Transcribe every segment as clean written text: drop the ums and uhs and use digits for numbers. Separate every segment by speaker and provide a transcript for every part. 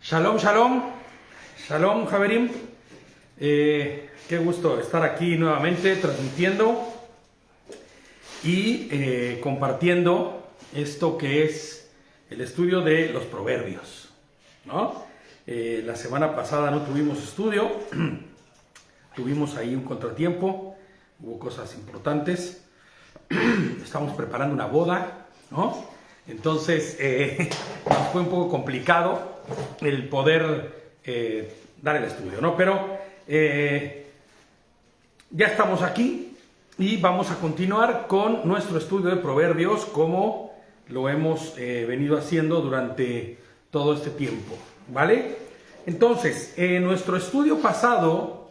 Speaker 1: Shalom, shalom, shalom, Javerim. Qué gusto estar aquí nuevamente transmitiendo y compartiendo esto que es el estudio de los proverbios, ¿no? La semana pasada no tuvimos estudio, tuvimos ahí un contratiempo, hubo cosas importantes, estamos preparando una boda, ¿no? Entonces nos fue un poco complicado el poder dar el estudio, ¿no? Pero ya estamos aquí y vamos a continuar con nuestro estudio de proverbios como lo hemos venido haciendo durante todo este tiempo, ¿vale? Entonces, en nuestro estudio pasado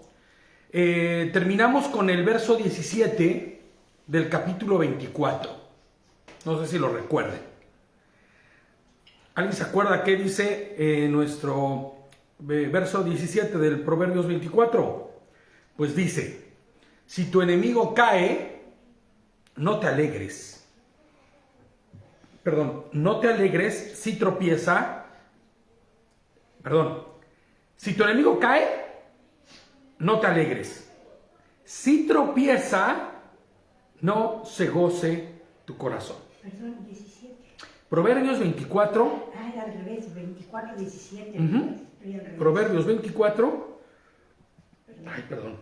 Speaker 1: terminamos con el verso 17 del capítulo 24. No sé si lo recuerden. ¿Alguien se acuerda qué dice nuestro verso 17 del Proverbios 24? Pues dice, si tu enemigo cae, no te alegres. Perdón, no te alegres si tropieza. Perdón, si tu enemigo cae, no te alegres. Si tropieza, no se goce tu corazón.
Speaker 2: Perdón, 17.
Speaker 1: Proverbios 24.
Speaker 2: Ah, era al revés, 24, 17.
Speaker 1: Proverbios 24. Ay, perdón.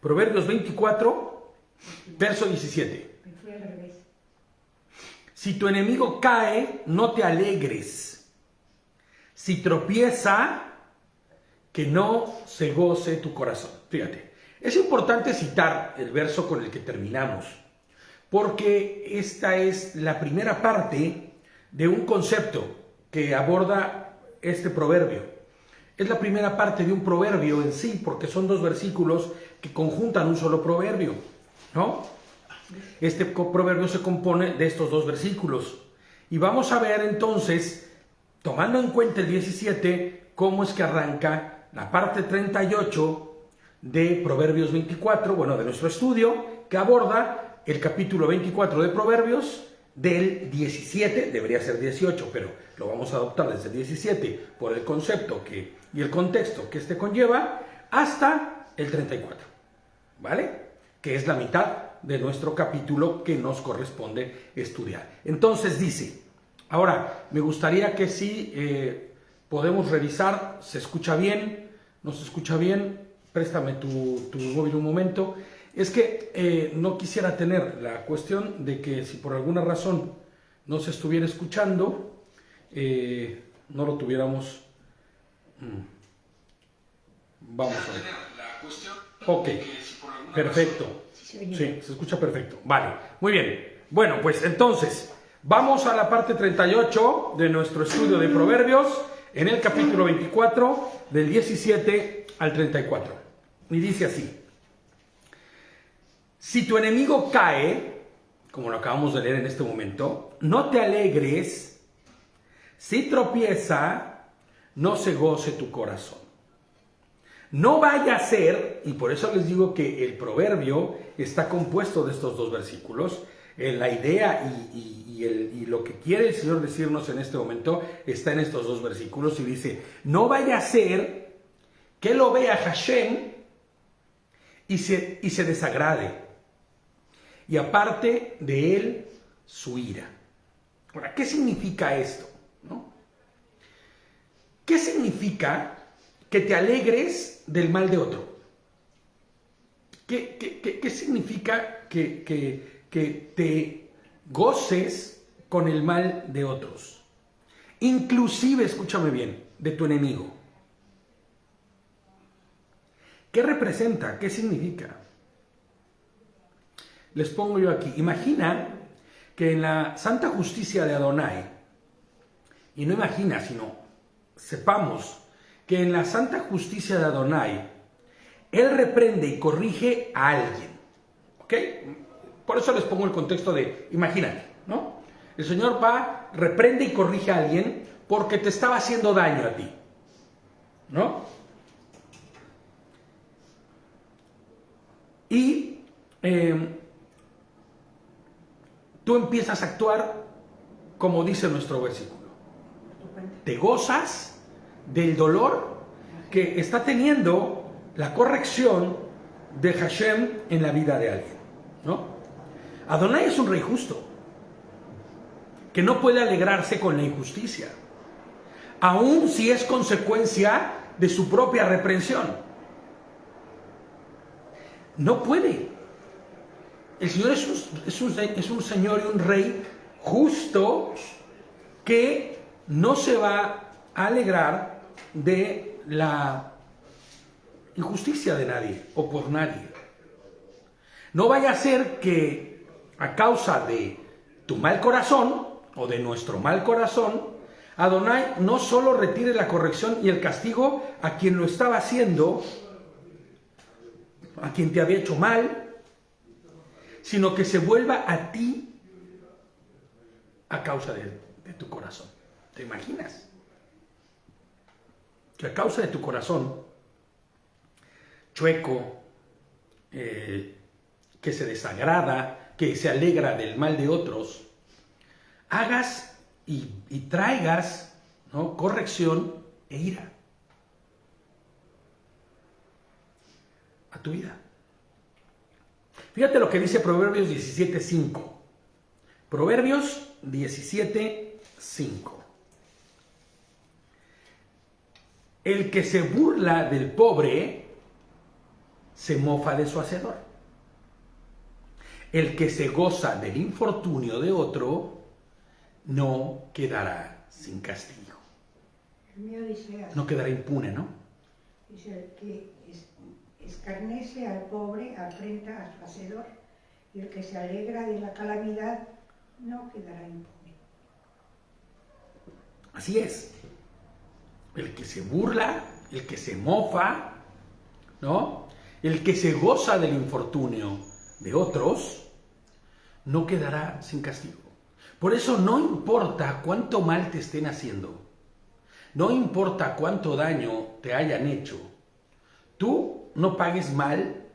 Speaker 1: Proverbios 24, verso 17.
Speaker 2: Me fui al revés.
Speaker 1: Si tu enemigo cae, no te alegres. Si tropieza, que no se goce tu corazón. Fíjate, es importante citar el verso con el que terminamos, porque esta es la primera parte de un concepto que aborda este proverbio. Es la primera parte de un proverbio en sí, porque son dos versículos que conjuntan un solo proverbio, ¿no? Este proverbio se compone de estos dos versículos. Y vamos a ver entonces, tomando en cuenta el 17, cómo es que arranca la parte 38 de Proverbios 24, bueno, de nuestro estudio, que aborda el capítulo 24 de Proverbios del 17, debería ser 18, pero lo vamos a adoptar desde el 17 por el concepto y el contexto que este conlleva, hasta el 34, ¿vale? Que es la mitad de nuestro capítulo que nos corresponde estudiar. Entonces dice, ahora me gustaría que si podemos revisar, ¿se escucha bien? ¿No se escucha bien? Préstame tu móvil un momento. Es que no quisiera tener la cuestión de que si por alguna razón no se estuviera escuchando, no lo tuviéramos. Vamos a ver. Ok, perfecto. Sí, se escucha perfecto. Vale, muy bien. Bueno, pues entonces, vamos a la parte 38 de nuestro estudio de Proverbios, en el capítulo 24, del 17 al 34. Y dice así. Si tu enemigo cae, como lo acabamos de leer en este momento, no te alegres. Si tropieza, no se goce tu corazón. No vaya a ser, y por eso les digo que el proverbio está compuesto de estos dos versículos, la idea y lo que quiere el Señor decirnos en este momento está en estos dos versículos y dice, no vaya a ser que lo vea Hashem y se desagrade. Y aparte de él, su ira. Ahora, ¿qué significa esto? ¿No? ¿Qué significa que te alegres del mal de otro? ¿Qué significa que te goces con el mal de otros? Inclusive, escúchame bien, de tu enemigo. ¿Qué representa? ¿Qué significa? Les pongo yo aquí. Imagina que en la santa justicia de Adonai, y no imagina, sino sepamos que en la santa justicia de Adonai, Él reprende y corrige a alguien. ¿Ok? Por eso les pongo el contexto de, imagínate, ¿no? El Señor va, reprende y corrige a alguien porque te estaba haciendo daño a ti, ¿no? Y tú empiezas a actuar como dice nuestro versículo. Te gozas del dolor que está teniendo la corrección de Hashem en la vida de alguien, ¿no? Adonai es un rey justo, que no puede alegrarse con la injusticia, aun si es consecuencia de su propia reprensión. No puede. El Señor es un Señor y un Rey justo que no se va a alegrar de la injusticia de nadie o por nadie. No vaya a ser que a causa de tu mal corazón o de nuestro mal corazón, Adonai no solo retire la corrección y el castigo a quien lo estaba haciendo, a quien te había hecho mal, sino que se vuelva a ti a causa de tu corazón. ¿Te imaginas? Que a causa de tu corazón chueco, que se desagrada, que se alegra del mal de otros, hagas y traigas, ¿no?, corrección e ira a tu vida. Fíjate lo que dice Proverbios 17:5. Proverbios 17:5. El que se burla del pobre se mofa de su hacedor. El que se goza del infortunio de otro no quedará sin castigo.
Speaker 2: El mío dice así.
Speaker 1: No quedará impune, ¿no?
Speaker 2: Dice, el que escarnece al pobre afrenta a su hacedor, y el que se alegra de la calamidad no quedará impune.
Speaker 1: Así es. El que se burla, el que se mofa, ¿no?, el que se goza del infortunio de otros, no quedará sin castigo. Por eso no importa cuánto mal te estén haciendo, no importa cuánto daño te hayan hecho, tú no pagues mal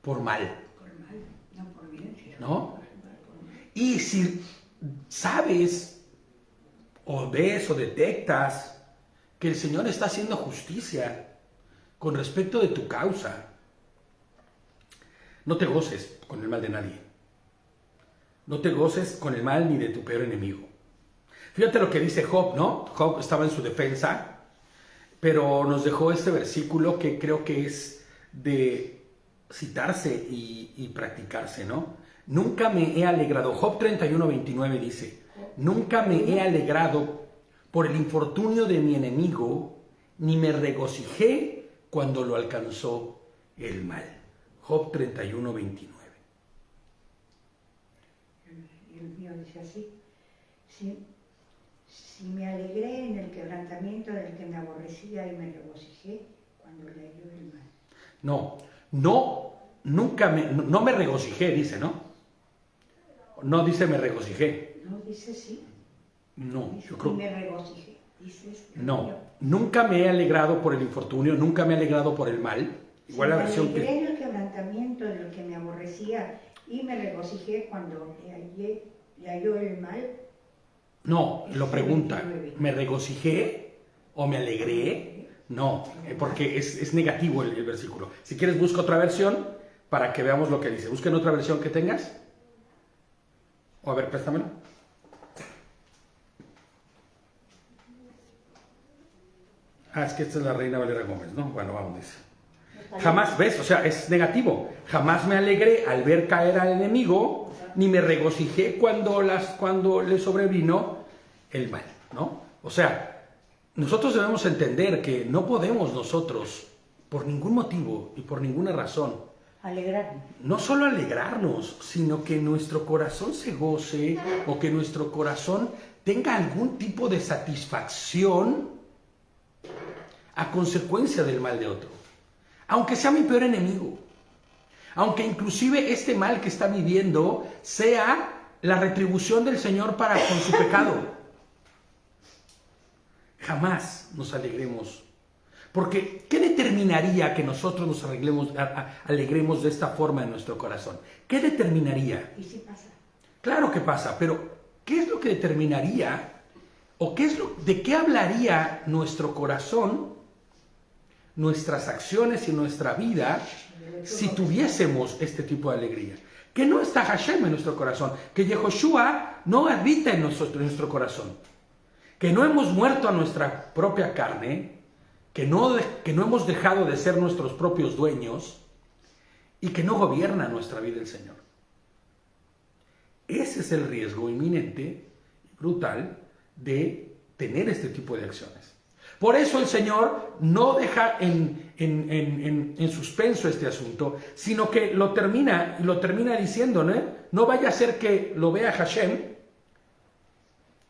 Speaker 1: por mal.
Speaker 2: Por mal, no por bien, sino
Speaker 1: ¿No?
Speaker 2: por mal.
Speaker 1: Y si sabes o ves o detectas que el Señor está haciendo justicia con respecto de tu causa, no te goces con el mal de nadie. No te goces con el mal ni de tu peor enemigo. Fíjate lo que dice Job, ¿no? Job estaba en su defensa, pero nos dejó este versículo que creo que es de citarse y practicarse, ¿no? Nunca me he alegrado. Job 31:29 dice, nunca me he alegrado por el infortunio de mi enemigo, ni me regocijé cuando lo alcanzó el mal. Job 31:29.
Speaker 2: Y el mío dice así, si me alegré en el quebrantamiento del que me aborrecía y me regocijé cuando le halló el mal.
Speaker 1: No me regocijé, dice, ¿no? No dice me regocijé.
Speaker 2: No, dice sí.
Speaker 1: No,
Speaker 2: Dice,
Speaker 1: yo creo.
Speaker 2: y me regocijé. Dice el
Speaker 1: No,
Speaker 2: mío.
Speaker 1: nunca me he alegrado por el infortunio, nunca me he alegrado por el mal. Igual la versión
Speaker 2: Me alegré
Speaker 1: que...
Speaker 2: en el quebrantamiento del que me aborrecía y me regocijé cuando le halló el mal.
Speaker 1: No,
Speaker 2: Es
Speaker 1: lo pregunta.
Speaker 2: 29.
Speaker 1: ¿Me regocijé o me alegré? No, porque es negativo el versículo. Si quieres, busca otra versión para que veamos lo que dice. Busquen otra versión que tengas. O a ver, préstamelo. Es que esta es la Reina Valera Gómez, ¿no? Bueno, vamos, dice. Jamás, ¿ves? O sea, es negativo. Jamás me alegré al ver caer al enemigo, ni me regocijé cuando le sobrevino el mal, ¿no? O sea, nosotros debemos entender que no podemos nosotros, por ningún motivo y por ninguna razón,
Speaker 2: Alegrarme.
Speaker 1: no solo alegrarnos, sino que nuestro corazón se goce o que nuestro corazón tenga algún tipo de satisfacción a consecuencia del mal de otro. Aunque sea mi peor enemigo. Aunque inclusive este mal que está viviendo sea la retribución del Señor para con su pecado. Jamás nos alegremos. Porque, ¿qué determinaría que nosotros nos alegremos de esta forma en nuestro corazón? ¿Qué determinaría?
Speaker 2: Y sí pasa.
Speaker 1: Claro que pasa, pero ¿qué es lo que determinaría ¿O de qué hablaría nuestro corazón, nuestras acciones y nuestra vida si tuviésemos este tipo de alegría? Que no está Hashem en nuestro corazón, que Yehoshua no habita en nuestro corazón, que no hemos muerto a nuestra propia carne, que no hemos dejado de ser nuestros propios dueños y que no gobierna nuestra vida el Señor. Ese es el riesgo inminente y brutal de tener este tipo de acciones. Por eso el Señor no deja en suspenso este asunto, sino que lo termina diciendo, ¿no? No vaya a ser que lo vea Hashem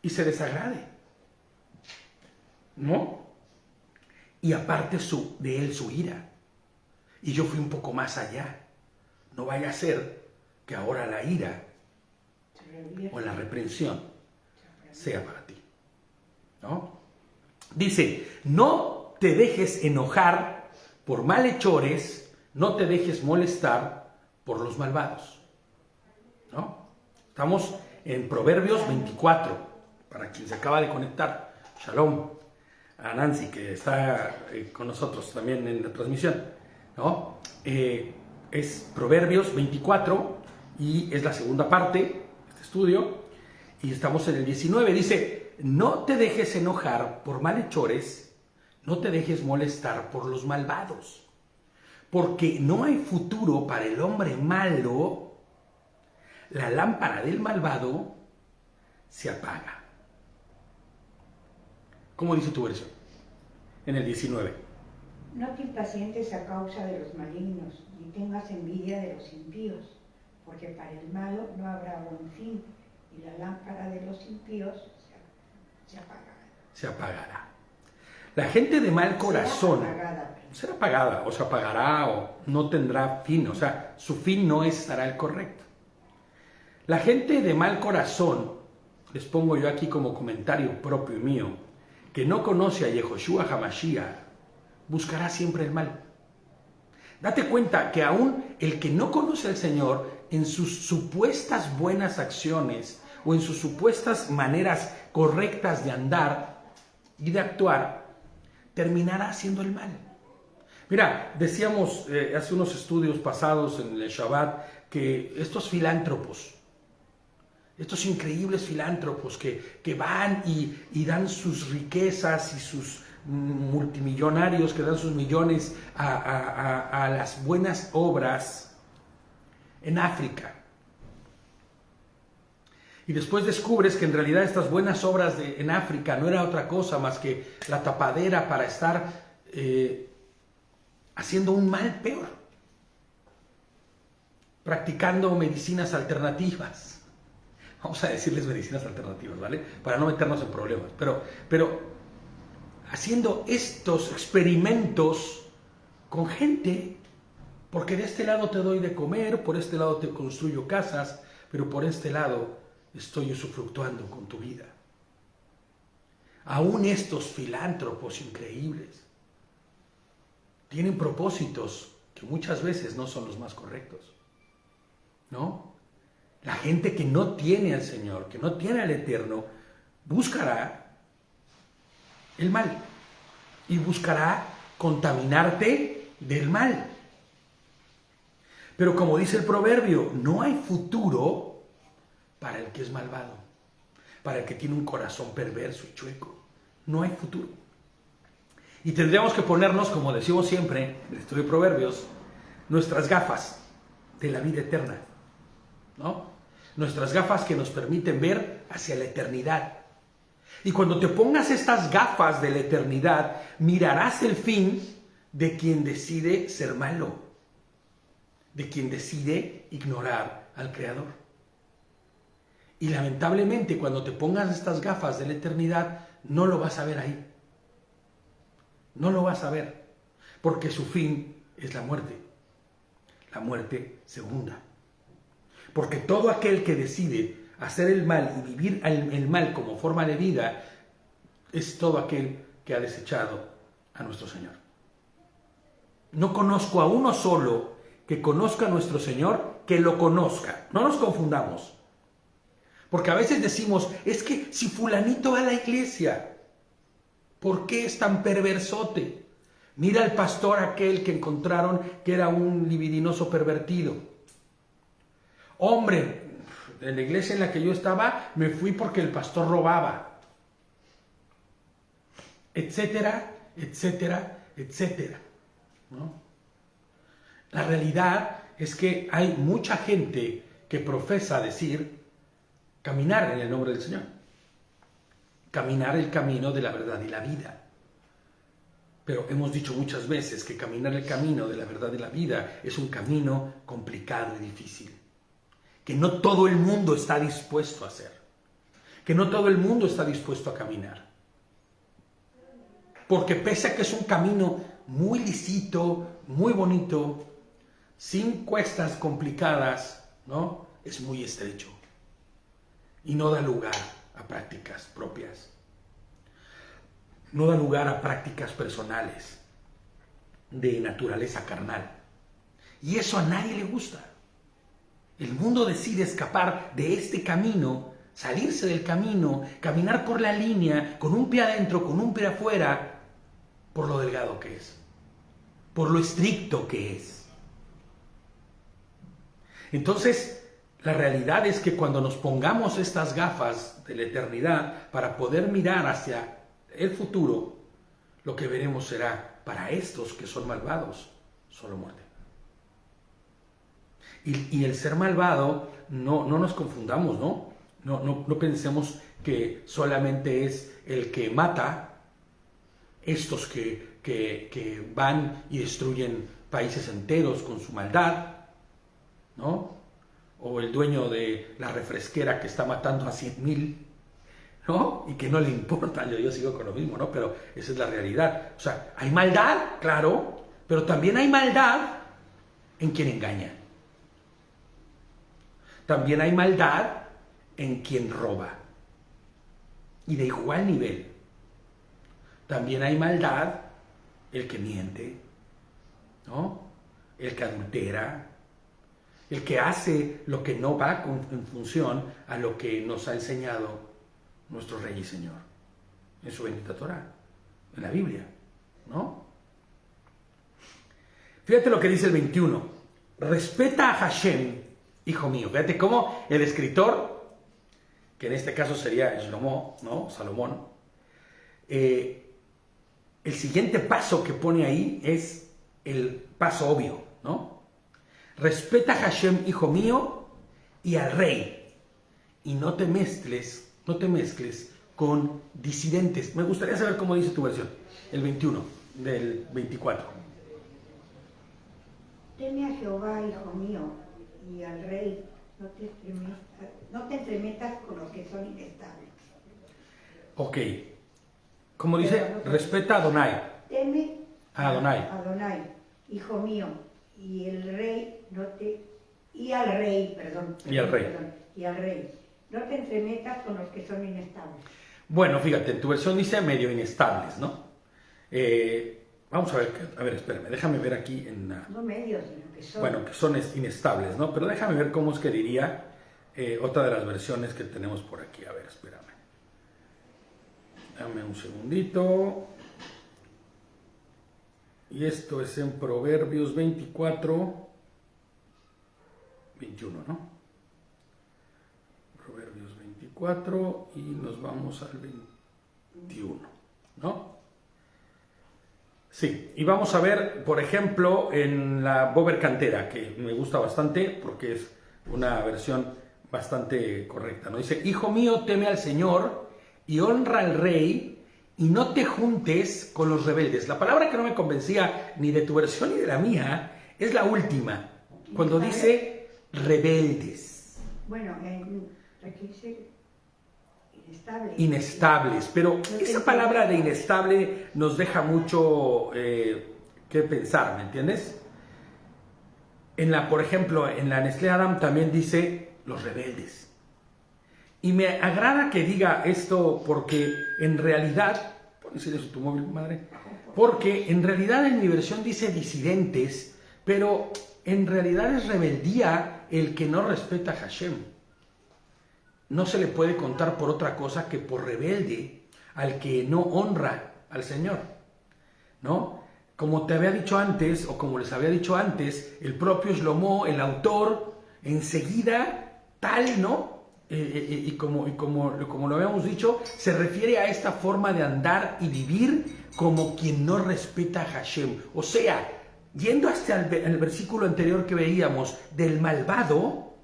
Speaker 1: y se desagrade, ¿no? Y aparte de él su ira. Y yo fui un poco más allá. No vaya a ser que ahora la ira o la reprensión sea para ti, ¿no? Dice, no te dejes enojar por malhechores, no te dejes molestar por los malvados, ¿no? Estamos en Proverbios 24, para quien se acaba de conectar. Shalom a Nancy, que está con nosotros también en la transmisión, ¿no? Es Proverbios 24 y es la segunda parte de este estudio, y estamos en el 19. Dice, no te dejes enojar por malhechores, no te dejes molestar por los malvados, porque no hay futuro para el hombre malo, la lámpara del malvado se apaga. ¿Cómo dice tu versión? En el 19.
Speaker 2: No te impacientes a causa de los malignos, ni tengas envidia de los impíos, porque para el malo no habrá buen fin, y la lámpara de los impíos se apagará.
Speaker 1: Se apagará. La gente de mal corazón será apagada, o se apagará, o no tendrá fin, o sea, su fin no estará el correcto. La gente de mal corazón, les pongo yo aquí como comentario propio y mío, que no conoce a Yehoshua HaMashiach, buscará siempre el mal. Date cuenta que aún el que no conoce al Señor, en sus supuestas buenas acciones o en sus supuestas maneras correctas de andar y de actuar, terminará haciendo el mal. Mira, decíamos hace unos estudios pasados en el Shabbat que estos filántropos, estos increíbles filántropos que van y dan sus riquezas y sus multimillonarios que dan sus millones a las buenas obras en África. Y después descubres que en realidad estas buenas obras en África no era otra cosa más que la tapadera para estar haciendo un mal peor, practicando medicinas alternativas. Vamos a decirles medicinas alternativas, ¿vale? Para no meternos en problemas. Pero haciendo estos experimentos con gente, porque de este lado te doy de comer, por este lado te construyo casas, pero por este lado estoy usufructuando con tu vida. Aún estos filántropos increíbles tienen propósitos que muchas veces no son los más correctos, ¿no? La gente que no tiene al Señor, que no tiene al Eterno, buscará el mal y buscará contaminarte del mal. Pero como dice el proverbio, no hay futuro para el que es malvado, para el que tiene un corazón perverso y chueco. No hay futuro. Y tendríamos que ponernos, como decimos siempre en el estudio de proverbios, nuestras gafas de la vida eterna, ¿no? Nuestras gafas que nos permiten ver hacia la eternidad. Y cuando te pongas estas gafas de la eternidad, mirarás el fin de quien decide ser malo, de quien decide ignorar al Creador. Y lamentablemente cuando te pongas estas gafas de la eternidad, no lo vas a ver ahí. No lo vas a ver, porque su fin es la muerte segunda. Porque todo aquel que decide hacer el mal y vivir el mal como forma de vida es todo aquel que ha desechado a nuestro Señor. No conozco a uno solo que conozca a nuestro Señor, que lo conozca. No nos confundamos. Porque a veces decimos, es que si fulanito va a la iglesia, ¿por qué es tan perversote? Mira al pastor aquel que encontraron que era un libidinoso pervertido. Hombre, en la iglesia en la que yo estaba, me fui porque el pastor robaba. Etcétera, etcétera, etcétera, ¿no? La realidad es que hay mucha gente que profesa decir caminar en el nombre del Señor. Caminar el camino de la verdad y la vida. Pero hemos dicho muchas veces que caminar el camino de la verdad y la vida es un camino complicado y difícil. Que no todo el mundo está dispuesto a hacer. Que no todo el mundo está dispuesto a caminar. Porque pese a que es un camino muy lícito, muy bonito, sin cuestas complicadas, ¿no? Es muy estrecho. Y no da lugar a prácticas propias. No da lugar a prácticas personales de naturaleza carnal. Y eso a nadie le gusta. El mundo decide escapar de este camino, salirse del camino, caminar por la línea, con un pie adentro, con un pie afuera, por lo delgado que es, por lo estricto que es. Entonces, la realidad es que cuando nos pongamos estas gafas de la eternidad para poder mirar hacia el futuro, lo que veremos será, para estos que son malvados, solo muerte. Y el ser malvado, no nos confundamos, ¿no? No pensemos que solamente es el que mata, estos que van y destruyen países enteros con su maldad, ¿no? O el dueño de la refresquera que está matando a 100,000, ¿no? Y que no le importa, yo sigo con lo mismo, ¿no? Pero esa es la realidad. O sea, hay maldad, claro, pero también hay maldad en quien engaña. También hay maldad en quien roba. Y de igual nivel. También hay maldad el que miente, ¿no? El que adultera, el que hace lo que no va en función a lo que nos ha enseñado nuestro Rey y Señor en su bendita Torah, en la Biblia, ¿no? Fíjate lo que dice el 21. Respeta a Hashem, hijo mío. Fíjate cómo el escritor, que en este caso sería Shlomo, ¿no? Salomón, el siguiente paso que pone ahí es el paso obvio, ¿no? Respeta a Hashem, hijo mío, y al rey, y no te mezcles con disidentes. Me gustaría saber cómo dice tu versión, el 21 del 24.
Speaker 2: Teme a Jehová, hijo mío, y al rey, no te entremetas con los que son inestables.
Speaker 1: Ok. Como dice, respeta a Adonai.
Speaker 2: Teme
Speaker 1: a Adonai.
Speaker 2: Adonai, hijo mío, y el rey, y al rey. No te entremetas con los que son inestables.
Speaker 1: Bueno, fíjate, en tu versión dice medio inestables, ¿no? Vamos a ver, espérame, déjame ver aquí en...
Speaker 2: No medios, sino que son.
Speaker 1: Bueno, que son inestables, ¿no? Pero déjame ver cómo es que diría otra de las versiones que tenemos por aquí. A ver, espérame. Dame un segundito. Y esto es en Proverbios 24, 21, ¿no? Proverbios 24 y nos vamos al 21, ¿no? Sí, y vamos a ver, por ejemplo, en la Bober Cantera, que me gusta bastante porque es una versión bastante correcta, ¿no? Dice, hijo mío, teme al Señor y honra al rey y no te juntes con los rebeldes. La palabra que no me convencía ni de tu versión ni de la mía es la última, cuando dice rebeldes.
Speaker 2: Bueno, aquí dice
Speaker 1: inestables, pero esa palabra de inestable nos deja mucho que pensar, ¿me entiendes? Por ejemplo, en la Nestlé Adam también dice los rebeldes. Y me agrada que diga esto porque en realidad, ¿puedes decir eso tu móvil, madre? Porque en realidad en mi versión dice disidentes, pero en realidad es rebeldía el que no respeta a Hashem. no se le puede contar por otra cosa que por rebelde al que no honra al Señor, ¿no? Como te había dicho antes, o como les había dicho antes, el propio Shlomo, el autor, enseguida, tal, ¿no? Y como lo habíamos dicho, se refiere a esta forma de andar y vivir como quien no respeta a Hashem. O sea, yendo hasta el versículo anterior que veíamos del malvado,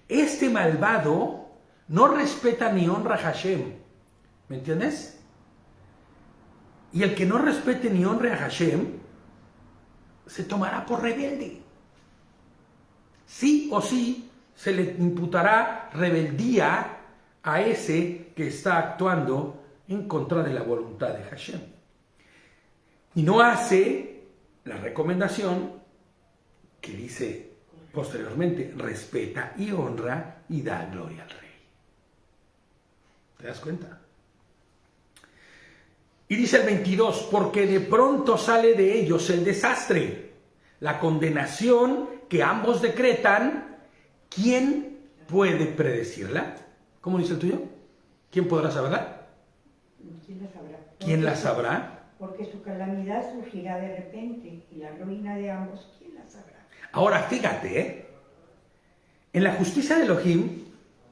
Speaker 1: este malvado no respeta ni honra a Hashem. ¿Me entiendes? Y el que no respete ni honre a Hashem se tomará por rebelde. Sí o sí se le imputará rebeldía a ese que está actuando en contra de la voluntad de Hashem. Y no hace la recomendación que dice posteriormente, respeta y honra y da gloria al Rey. ¿Te das cuenta? Y dice el 22, porque de pronto sale de ellos el desastre, la condenación que ambos decretan. ¿Quién puede predecirla? ¿Cómo dice el tuyo? ¿Quién podrá saberla?
Speaker 2: ¿Quién la sabrá?
Speaker 1: ¿Quién la sabrá?
Speaker 2: Porque su calamidad surgirá de repente y la ruina de ambos, ¿quién la sabrá?
Speaker 1: Ahora, fíjate, en la justicia de Elohim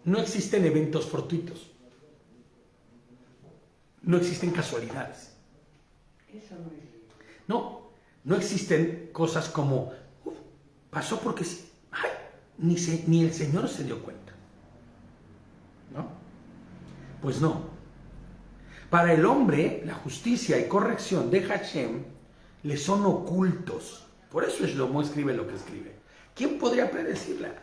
Speaker 1: no existen eventos fortuitos. No existen casualidades.
Speaker 2: Eso no es.
Speaker 1: No existen cosas como, pasó porque sí. Ay, ni el Señor se dio cuenta. ¿No? Pues no. Para el hombre, la justicia y corrección de Hashem le son ocultos. Por eso Shlomo escribe lo que escribe. ¿Quién podría predecirla?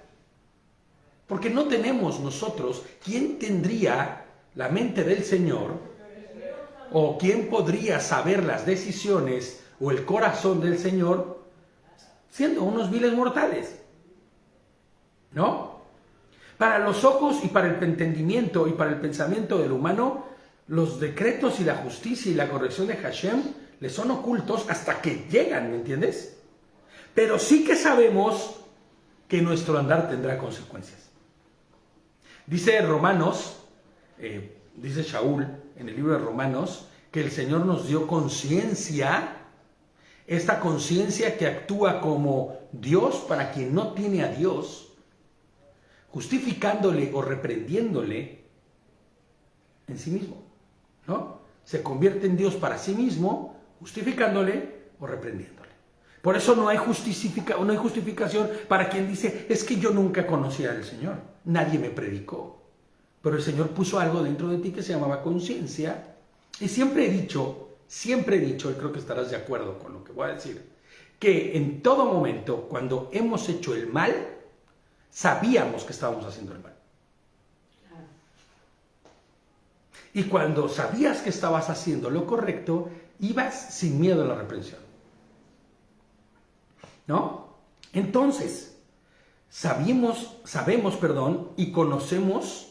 Speaker 1: Porque no tenemos nosotros, ¿quién tendría la mente del Señor? ¿O quién podría saber las decisiones o el corazón del Señor siendo unos viles mortales? ¿No? Para los ojos y para el entendimiento y para el pensamiento del humano, los decretos y la justicia y la corrección de Hashem le son ocultos hasta que llegan, ¿me entiendes? Pero sí que sabemos que nuestro andar tendrá consecuencias. Dice Romanos, dice Shaul en el libro de Romanos, que el Señor nos dio conciencia, esta conciencia que actúa como Dios para quien no tiene a Dios, justificándole o reprendiéndole en sí mismo, ¿no? Se convierte en Dios para sí mismo, justificándole o reprendiéndole. Por eso no hay justificación para quien dice, es que yo nunca conocí al Señor, nadie me predicó. Pero el Señor puso algo dentro de ti que se llamaba conciencia. Y siempre he dicho, y creo que estarás de acuerdo con lo que voy a decir, que en todo momento, cuando hemos hecho el mal, sabíamos que estábamos haciendo el mal. Y cuando sabías que estabas haciendo lo correcto, ibas sin miedo a la reprensión. ¿No? Entonces, sabemos, y conocemos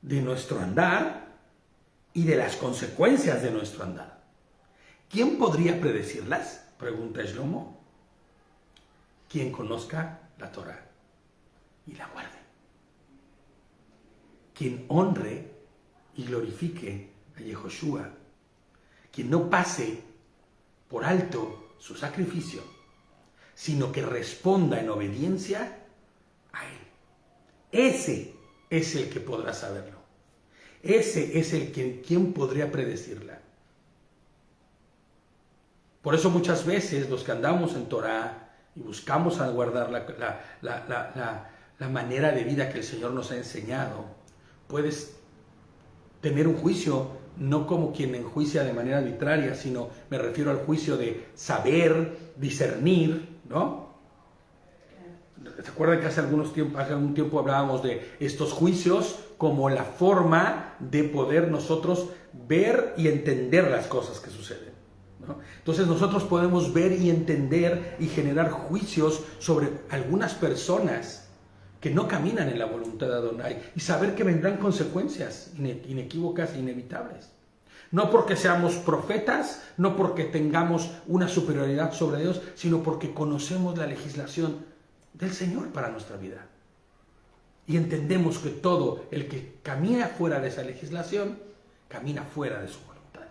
Speaker 1: de nuestro andar y de las consecuencias de nuestro andar. ¿Quién podría predecirlas? Pregunta Shlomo. Quien conozca la Torá y la guarde. Quien honre y glorifique a Yehoshua. Quien no pase por alto su sacrificio, sino que responda en obediencia a Él. Ese es el que podrá saberlo. Ese es el quien podría predecirla. Por eso muchas veces los que andamos en Torah y buscamos a guardar la manera de vida que el Señor nos ha enseñado, puedes tener un juicio no como quien enjuicia de manera arbitraria, sino me refiero al juicio de saber, discernir, ¿no? ¿Se acuerdan que hace algún tiempo hablábamos de estos juicios como la forma de poder nosotros ver y entender las cosas que suceden, ¿no? Entonces nosotros podemos ver y entender y generar juicios sobre algunas personas que no caminan en la voluntad de Adonai y saber que vendrán consecuencias inequívocas e inevitables. No porque seamos profetas, no porque tengamos una superioridad sobre Dios, sino porque conocemos la legislación del Señor para nuestra vida. y entendemos que todo el que camina fuera de esa legislación, camina fuera de su voluntad.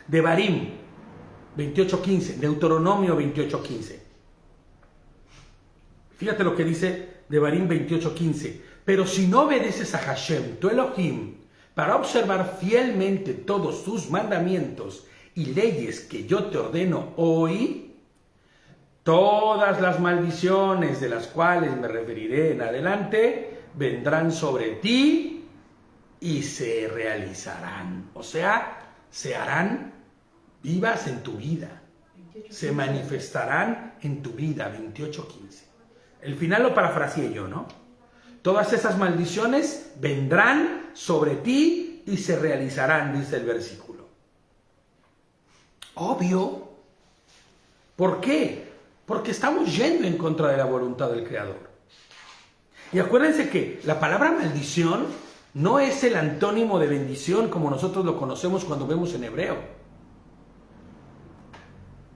Speaker 1: Devarim 28:15, Deuteronomio 28:15. Fíjate lo que dice Devarim 28:15. Pero si no obedeces a Hashem, tu Elohim, para observar fielmente todos sus mandamientos y leyes que yo te ordeno hoy, todas las maldiciones de las cuales me referiré en adelante vendrán sobre ti y se realizarán. O sea, se harán vivas en tu vida. Se manifestarán en tu vida. 28:15. El final lo parafraseé yo, ¿no? Todas esas maldiciones vendrán sobre ti y se realizarán, dice el versículo. Obvio. ¿Por qué? Porque estamos yendo en contra de la voluntad del Creador. Y acuérdense que la palabra maldición no es el antónimo de bendición como nosotros lo conocemos cuando vemos en hebreo.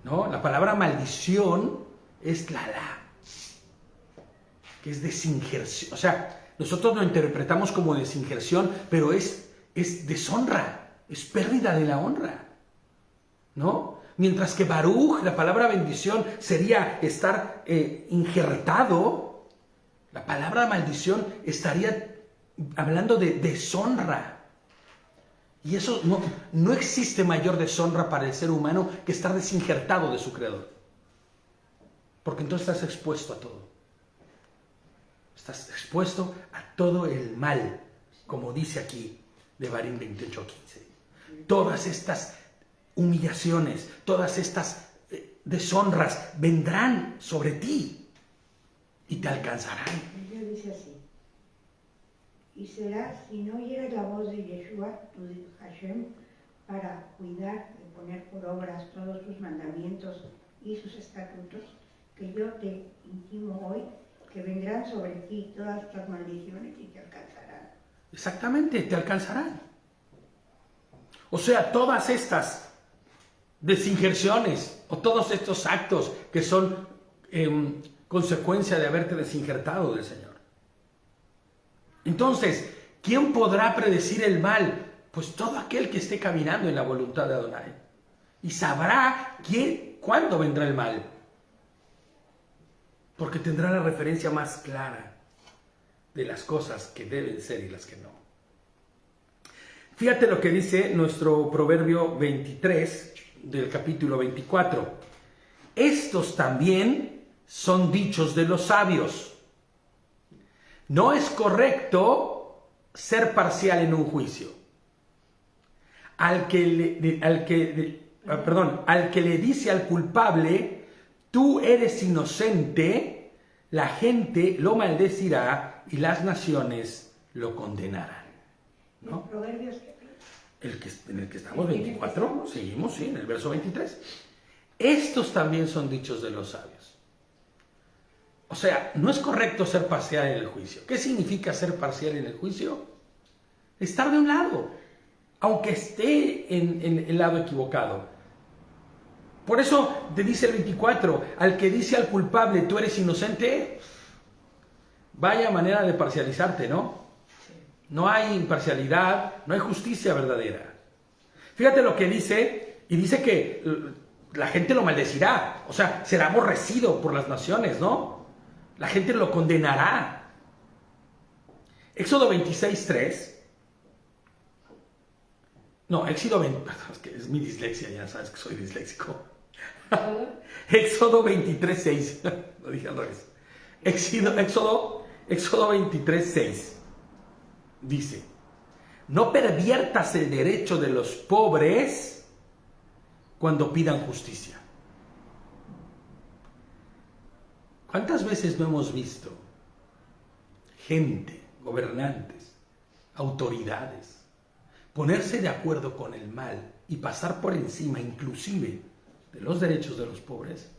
Speaker 1: No, la palabra maldición es la, que es desinjerción. O sea, nosotros lo interpretamos como desinjerción, pero es deshonra, es pérdida de la honra, ¿no? Mientras que Baruch, la palabra bendición, sería estar injertado, la palabra maldición estaría hablando de deshonra. Y eso no existe mayor deshonra para el ser humano que estar desinjertado de su Creador. Porque entonces estás expuesto a todo. Estás expuesto a todo el mal, como dice aquí Devarim 28:15. Todas estas humillaciones, todas estas deshonras vendrán sobre ti y te alcanzarán.
Speaker 2: Dios dice así: y será si no oyeres la voz de Yeshua, tu Hashem, para cuidar de poner por obras todos sus mandamientos y sus estatutos, que yo te intimo hoy, que vendrán sobre ti todas estas maldiciones y te alcanzarán.
Speaker 1: Exactamente, te alcanzarán. O sea, todas estas desinjerciones o todos estos actos que son consecuencia de haberte desinjertado del Señor. Entonces, ¿quién podrá predecir el mal? Pues todo aquel que esté caminando en la voluntad de Adonai. Y sabrá cuándo vendrá el mal. Porque tendrá la referencia más clara de las cosas que deben ser y las que no. Fíjate lo que dice nuestro Proverbio 23 del capítulo 24. Estos también son dichos de los sabios. No es correcto ser parcial en un juicio. Al que le dice al culpable, tú eres inocente, la gente lo maldecirá y las naciones lo condenarán. ¿No?
Speaker 2: ¿Proverbios qué?
Speaker 1: En el que estamos, 24, seguimos, sí, en el verso 23. Estos también son dichos de los sabios. O sea, no es correcto ser parcial en el juicio. ¿Qué significa ser parcial en el juicio? Estar de un lado, aunque esté en el lado equivocado. Por eso te dice el 24, al que dice al culpable, tú eres inocente, vaya manera de parcializarte, ¿no? No hay imparcialidad, no hay justicia verdadera. Fíjate lo que dice, y dice que la gente lo maldecirá, o sea, será aborrecido por las naciones, ¿no? La gente lo condenará. Éxodo 26:3. No, Éxodo 20, es que es mi dislexia, ya sabes que soy disléxico. Éxodo 23:6. Lo dije al revés. Éxodo 23:6. Dice: no perviertas el derecho de los pobres cuando pidan justicia. ¿Cuántas veces no hemos visto gente, gobernantes, autoridades, ponerse de acuerdo con el mal y pasar por encima inclusive de los derechos de los pobres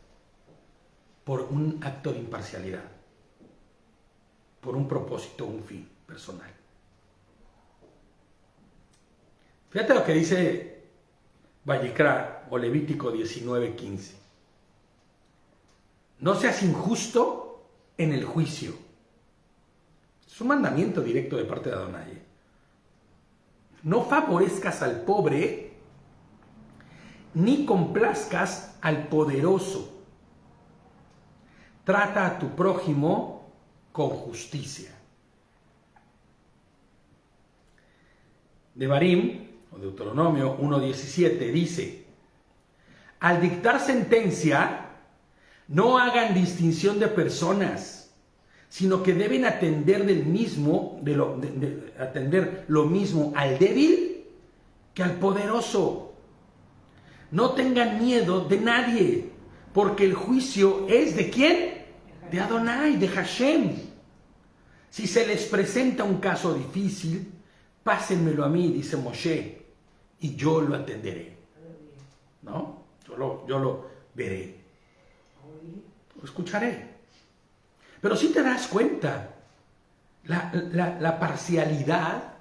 Speaker 1: por un acto de imparcialidad, por un propósito, un fin personal? Fíjate lo que dice Vayikra o Levítico 19:15. No seas injusto en el juicio. Es un mandamiento directo de parte de Adonai. No favorezcas al pobre, ni complazcas al poderoso. Trata a tu prójimo con justicia. Devarim, o Deuteronomio 1:17, dice: al dictar sentencia, no hagan distinción de personas, sino que deben atender atender lo mismo al débil que al poderoso. No tengan miedo de nadie, porque el juicio es ¿de quién? De Adonai, de Hashem. Si se les presenta un caso difícil, pásenmelo a mí, dice Moshe, y yo lo atenderé. ¿No? Yo lo veré. Lo escucharé. Pero si te das cuenta, la parcialidad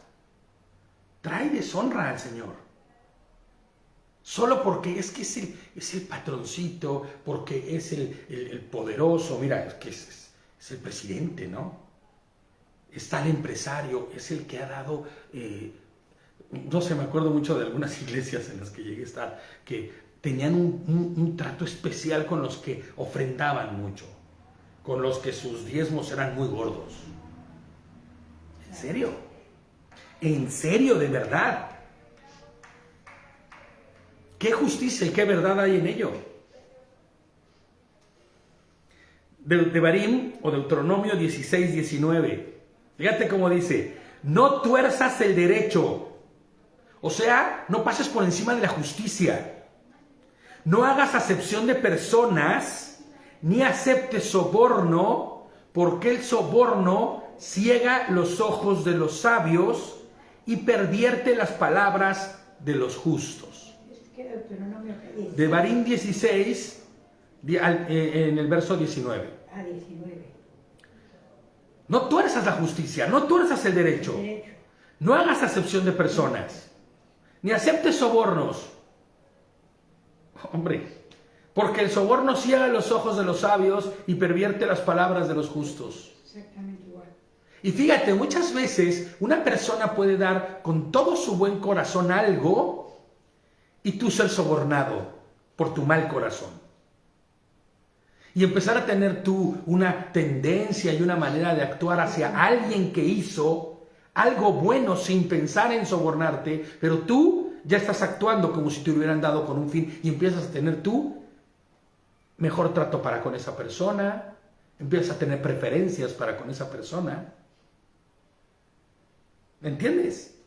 Speaker 1: trae deshonra al Señor. Solo porque es que es el patroncito, porque es el poderoso. Mira, es que es el presidente, ¿no? Está el empresario, es el que ha dado... no sé, me acuerdo mucho de algunas iglesias en las que llegué a estar, que tenían un trato especial con los que ofrendaban mucho, con los que sus diezmos eran muy gordos. ¿En serio? ¿En serio, de verdad? ¿Qué justicia y qué verdad hay en ello? Devarim o Deuteronomio 16:19. Fíjate cómo dice: no tuerzas el derecho. O sea, no pases por encima de la justicia. No hagas acepción de personas, ni aceptes soborno, porque el soborno ciega los ojos de los sabios y pervierte las palabras de los justos. Devarim 16, en el verso 19.
Speaker 2: 19.
Speaker 1: No tuerzas la justicia, no tuerzas el derecho. No hagas acepción de personas, ni aceptes sobornos. Hombre, porque el soborno ciega los ojos de los sabios y pervierte las palabras de los justos.
Speaker 2: Exactamente igual.
Speaker 1: Y fíjate, muchas veces una persona puede dar con todo su buen corazón algo y tú ser sobornado por tu mal corazón. Y empezar a tener tú una tendencia y una manera de actuar hacia alguien que hizo algo bueno sin pensar en sobornarte, pero tú ya estás actuando como si te hubieran dado con un fin y empiezas a tener tú mejor trato para con esa persona, empiezas a tener preferencias para con esa persona. ¿Me entiendes?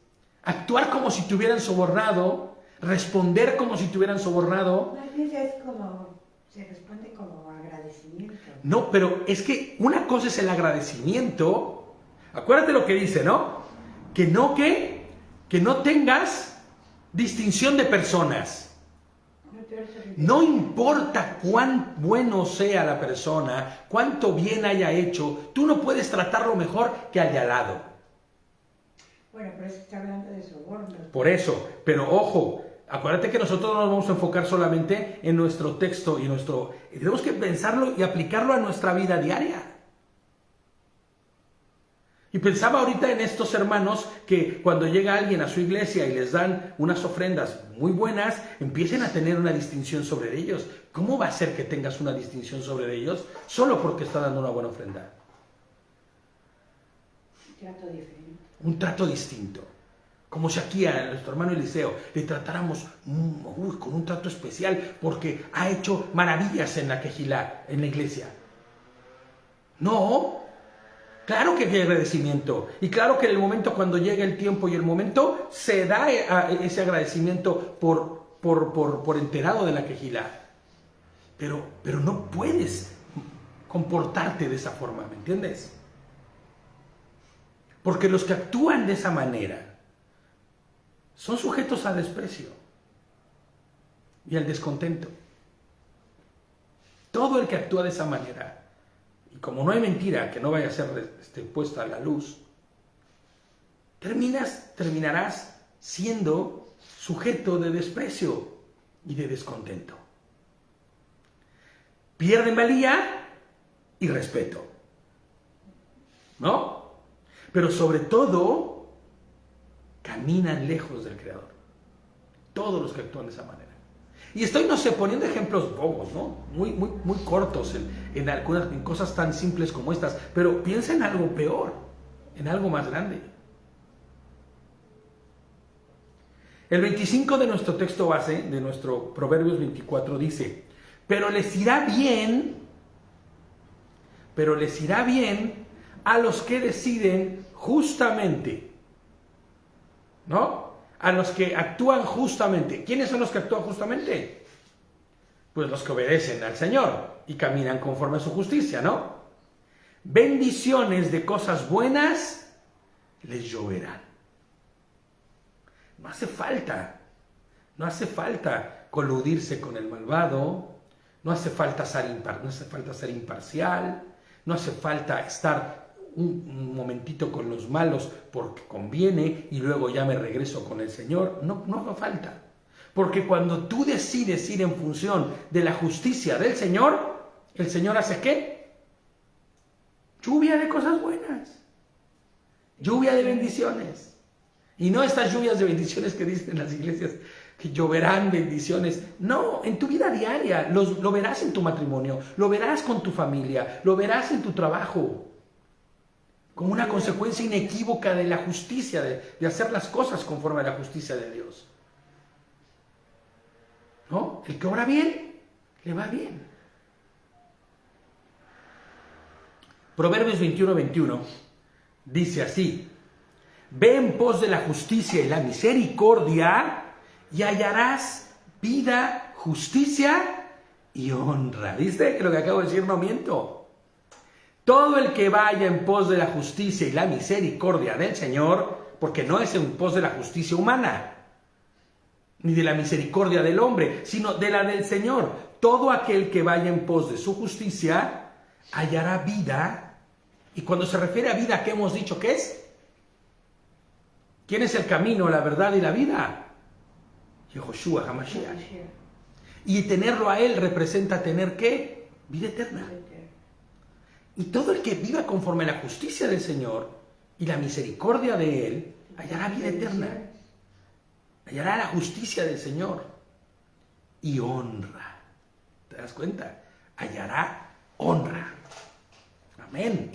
Speaker 1: Actuar como si te hubieran sobornado, responder como si te hubieran sobornado.
Speaker 2: Más bien es como, se responde como agradecimiento.
Speaker 1: No, pero es que una cosa es el agradecimiento. Acuérdate lo que dice, ¿no? Que no tengas distinción de personas. No importa cuán bueno sea la persona, cuánto bien haya hecho, tú no puedes tratarlo mejor que al de al lado.
Speaker 2: Bueno, pero eso está hablando de sobornos.
Speaker 1: Por eso, pero ojo, acuérdate que nosotros no nos vamos a enfocar solamente en nuestro texto y tenemos que pensarlo y aplicarlo a nuestra vida diaria. Y pensaba ahorita en estos hermanos que cuando llega alguien a su iglesia y les dan unas ofrendas muy buenas, empiecen a tener una distinción sobre ellos. ¿Cómo va a ser que tengas una distinción sobre ellos solo porque está dando una buena ofrenda?
Speaker 2: Un trato diferente.
Speaker 1: Un trato distinto. Como si aquí a nuestro hermano Eliseo le tratáramos con un trato especial porque ha hecho maravillas en la Quejilá, en la iglesia. No. Claro que hay agradecimiento. Y claro que en el momento cuando llega el tiempo y el momento, se da ese agradecimiento por enterado de la Quejilá. Pero no puedes comportarte de esa forma, ¿me entiendes? Porque los que actúan de esa manera son sujetos al desprecio y al descontento. Todo el que actúa de esa manera, y como no hay mentira que no vaya a ser puesta a la luz, terminarás siendo sujeto de desprecio y de descontento. Pierde valía y respeto. ¿No? pero sobre todo caminan lejos del Creador. Todos los que actúan de esa manera. Y estoy, no sé, poniendo ejemplos bobos, ¿no? Muy cortos en cosas tan simples como estas, pero piensa en algo peor, en algo más grande. El 25 de nuestro texto base, de nuestro Proverbios 24, dice: pero les irá bien a los que deciden justamente, ¿no? A los que actúan justamente. ¿Quiénes son los que actúan justamente? Pues los que obedecen al Señor y caminan conforme a su justicia, ¿no? Bendiciones de cosas buenas les lloverán. No hace falta coludirse con el malvado, no hace falta ser imparcial, no hace falta estar un momentito con los malos porque conviene y luego ya me regreso con el Señor. No hace falta. Porque cuando tú decides ir en función de la justicia del Señor, ¿el Señor hace qué? Lluvia de cosas buenas, lluvia de bendiciones. Y no estas lluvias de bendiciones que dicen en las iglesias, que lloverán bendiciones. No, en tu vida diaria, lo verás en tu matrimonio, lo verás con tu familia, lo verás en tu trabajo, como una consecuencia inequívoca de la justicia, de hacer las cosas conforme a la justicia de Dios. ¿No? El que obra bien, le va bien. Proverbios 21:21 dice así: ve en pos de la justicia y la misericordia y hallarás vida, justicia y honra. ¿Viste? Que lo que acabo de decir no miento. Todo el que vaya en pos de la justicia y la misericordia del Señor, porque no es en pos de la justicia humana, ni de la misericordia del hombre, sino de la del Señor. Todo aquel que vaya en pos de su justicia hallará vida. Y cuando se refiere a vida, ¿qué hemos dicho que es? ¿Quién es el camino, la verdad y la vida? Yehoshua HaMashiach. Y tenerlo a Él representa tener ¿qué? Vida eterna. Y todo el que viva conforme a la justicia del Señor y la misericordia de Él, hallará vida eterna. Hallará la justicia del Señor y honra. ¿Te das cuenta? Hallará honra. Amén.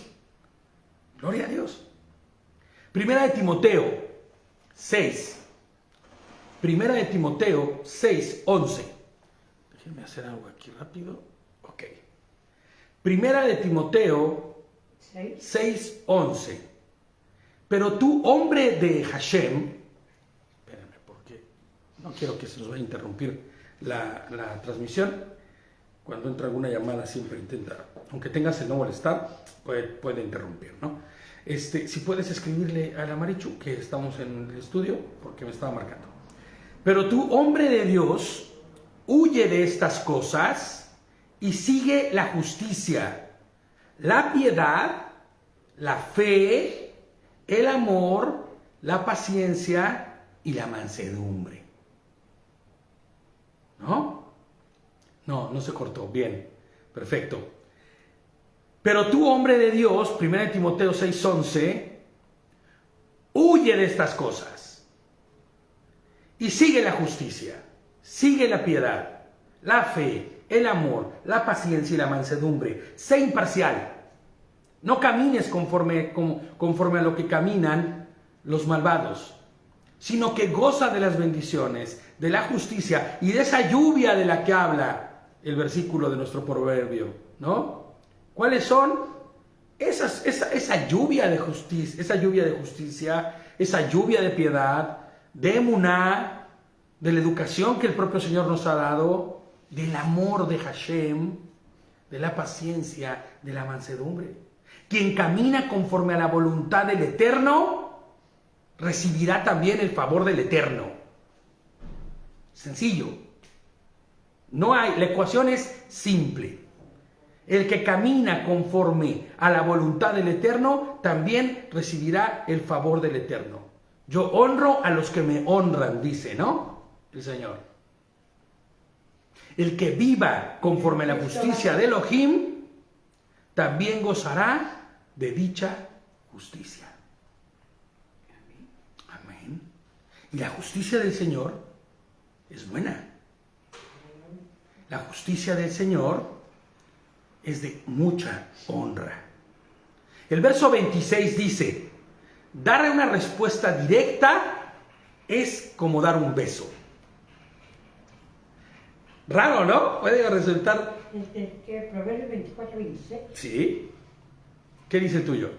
Speaker 1: Gloria a Dios. Primera de Timoteo 6. Primera de Timoteo 6:11. Déjenme hacer algo aquí rápido. Ok. Primera de Timoteo 6:11. Pero tú, hombre de Hashem, espérenme porque no quiero que se nos vaya a interrumpir la transmisión. Cuando entra alguna llamada siempre intenta, aunque tengas el no molestar, puede interrumpir, ¿no? Si puedes escribirle a la Marichu, que estamos en el estudio, porque me estaba marcando. Pero tú, hombre de Dios, huye de estas cosas y sigue la justicia, la piedad, la fe, el amor, la paciencia y la mansedumbre. ¿No? No se cortó. Bien, perfecto. Pero tú, hombre de Dios, 1 Timoteo 6:11, huye de estas cosas y sigue la justicia, sigue la piedad, la fe, el amor, la paciencia y la mansedumbre. Sé imparcial. No camines conforme a lo que caminan los malvados, sino que goza de las bendiciones, de la justicia y de esa lluvia de la que habla el versículo de nuestro proverbio, ¿no? ¿Cuáles son? Esa lluvia de justicia, esa lluvia de piedad, de emuná, de la educación que el propio Señor nos ha dado, del amor de Hashem, de la paciencia, de la mansedumbre. Quien camina conforme a la voluntad del Eterno, recibirá también el favor del Eterno. Sencillo. La ecuación es simple. El que camina conforme a la voluntad del Eterno, también recibirá el favor del Eterno. Yo honro a los que me honran, dice, ¿no? El Señor. El que viva conforme a la justicia de Elohim, también gozará de dicha justicia. Y la justicia del Señor es buena. La justicia del Señor es de mucha honra. El verso 26 dice, dar una respuesta directa es como dar un beso. Raro, ¿no? Puede resultar...
Speaker 2: ¿Qué? Proverbios 24, 26.
Speaker 1: Sí. ¿Qué dice el tuyo?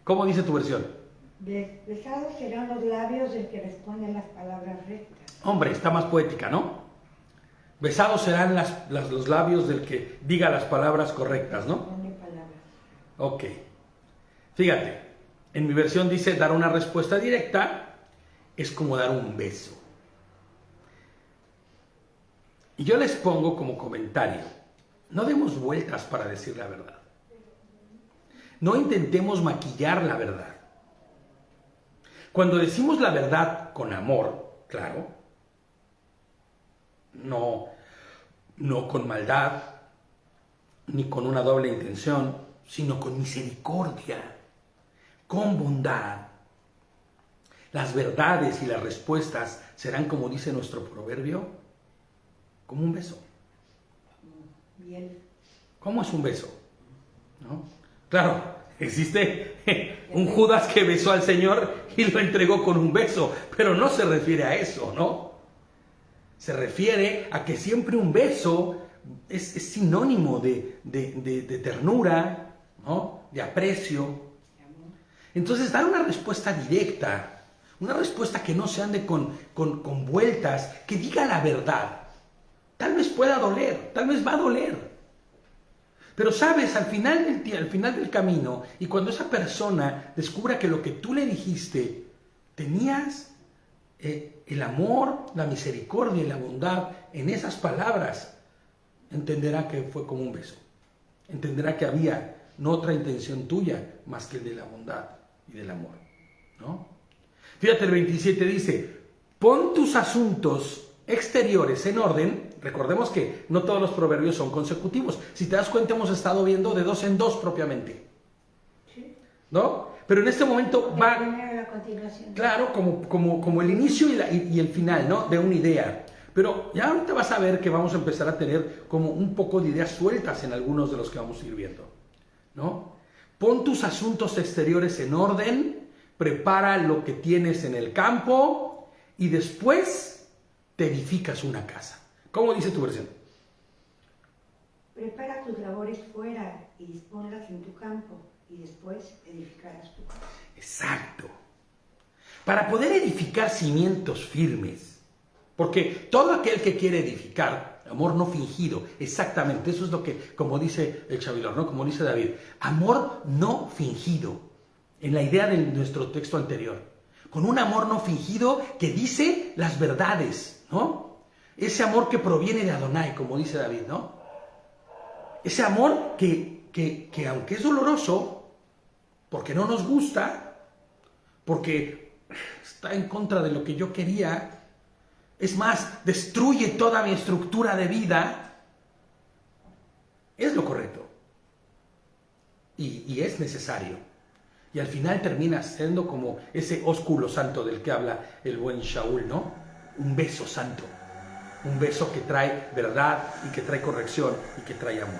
Speaker 1: ¿Cómo dice tu versión?
Speaker 2: Besados serán los labios del que responde las palabras rectas.
Speaker 1: Hombre, está más poética, ¿no? Besados serán los labios del que diga las palabras correctas, ¿no?
Speaker 2: Responde palabras.
Speaker 1: Ok. Fíjate, en mi versión dice dar una respuesta directa es como dar un beso. Y yo les pongo como comentario, no demos vueltas para decir la verdad. No intentemos maquillar la verdad. Cuando decimos la verdad con amor, claro, no con maldad, ni con una doble intención, sino con misericordia, con bondad. Las verdades y las respuestas serán, como dice nuestro proverbio, como un beso.
Speaker 2: Bien.
Speaker 1: ¿Cómo es un beso? ¿No? Claro, existe un Judas que besó al Señor y lo entregó con un beso, pero no se refiere a eso, ¿no? Se refiere a que siempre un beso es sinónimo de ternura, ¿no? De aprecio. Entonces, dar una respuesta directa, una respuesta que no se ande con vueltas, que diga la verdad. Tal vez pueda doler, tal vez va a doler. Pero sabes, al final del camino, y cuando esa persona descubra que lo que tú le dijiste, tenías el amor, la misericordia y la bondad en esas palabras, entenderá que fue como un beso. Entenderá que había no otra intención tuya más que el de la bondad y del amor, ¿no? Fíjate, el 27 dice, pon tus asuntos exteriores en orden. Recordemos que no todos los proverbios son consecutivos. Si te das cuenta, hemos estado viendo de dos en dos propiamente.
Speaker 2: Sí.
Speaker 1: ¿No? Pero en este momento va...
Speaker 2: La continuación.
Speaker 1: Claro, como el inicio y el final, ¿no? De una idea. Pero ya ahorita vas a ver que vamos a empezar a tener como un poco de ideas sueltas en algunos de los que vamos a ir viendo, ¿no? Pon tus asuntos exteriores en orden, prepara lo que tienes en el campo y después te edificas una casa. ¿Cómo dice tu versión?
Speaker 2: Prepara tus labores fuera y disponlas en tu campo y después edificarás tu casa.
Speaker 1: Exacto. Para poder edificar cimientos firmes, porque todo aquel que quiere edificar, amor no fingido, exactamente, eso es lo que, como dice el Chavilor, ¿no? Como dice David, amor no fingido, en la idea de nuestro texto anterior, con un amor no fingido que dice las verdades, ¿no? Ese amor que proviene de Adonai, como dice David, ¿no? Ese amor que aunque es doloroso, porque no nos gusta, porque está en contra de lo que yo quería, es más, destruye toda mi estructura de vida, es lo correcto. Y es necesario. Y al final termina siendo como ese ósculo santo del que habla el buen Shaul, ¿no? Un beso santo. Un beso que trae verdad y que trae corrección y que trae amor,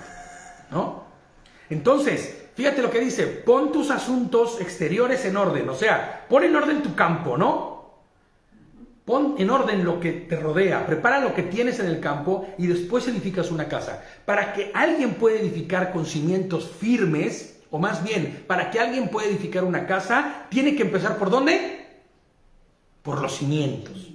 Speaker 1: ¿no? Entonces, fíjate lo que dice, pon tus asuntos exteriores en orden, o sea, pon en orden tu campo, ¿no? Pon en orden lo que te rodea, prepara lo que tienes en el campo y después edificas una casa. Para que alguien pueda edificar con cimientos firmes, o más bien, para que alguien pueda edificar una casa, tiene que empezar ¿por dónde? Por los cimientos.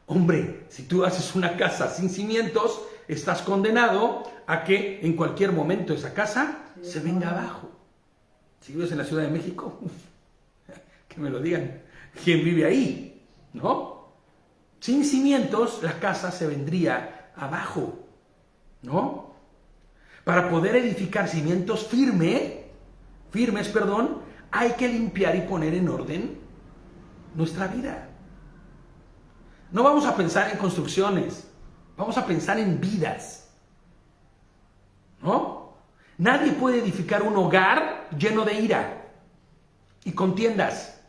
Speaker 1: Hombre, si tú haces una casa sin cimientos, estás condenado a que en cualquier momento esa casa se venga abajo. Si vives en la Ciudad de México, que me lo digan, ¿quién vive ahí? ¿No? Sin cimientos, la casa se vendría abajo, ¿no? Para poder edificar cimientos firmes, hay que limpiar y poner en orden nuestra vida. No vamos a pensar en construcciones, vamos a pensar en vidas, ¿no? Nadie puede edificar un hogar lleno de ira y contiendas.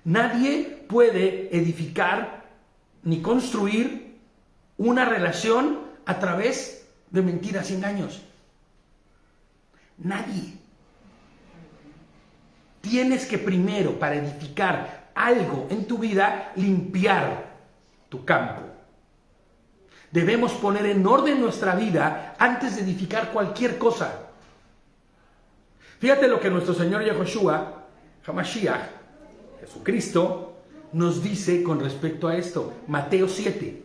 Speaker 1: Nadie puede edificar ni construir una relación a través de mentiras y engaños. Nadie. Tienes que primero, para edificar algo en tu vida, limpiar tu campo. Debemos poner en orden nuestra vida antes de edificar cualquier cosa. Fíjate lo que nuestro Señor Yahushua, Hamashiach, Jesucristo, nos dice con respecto a esto. Mateo 7.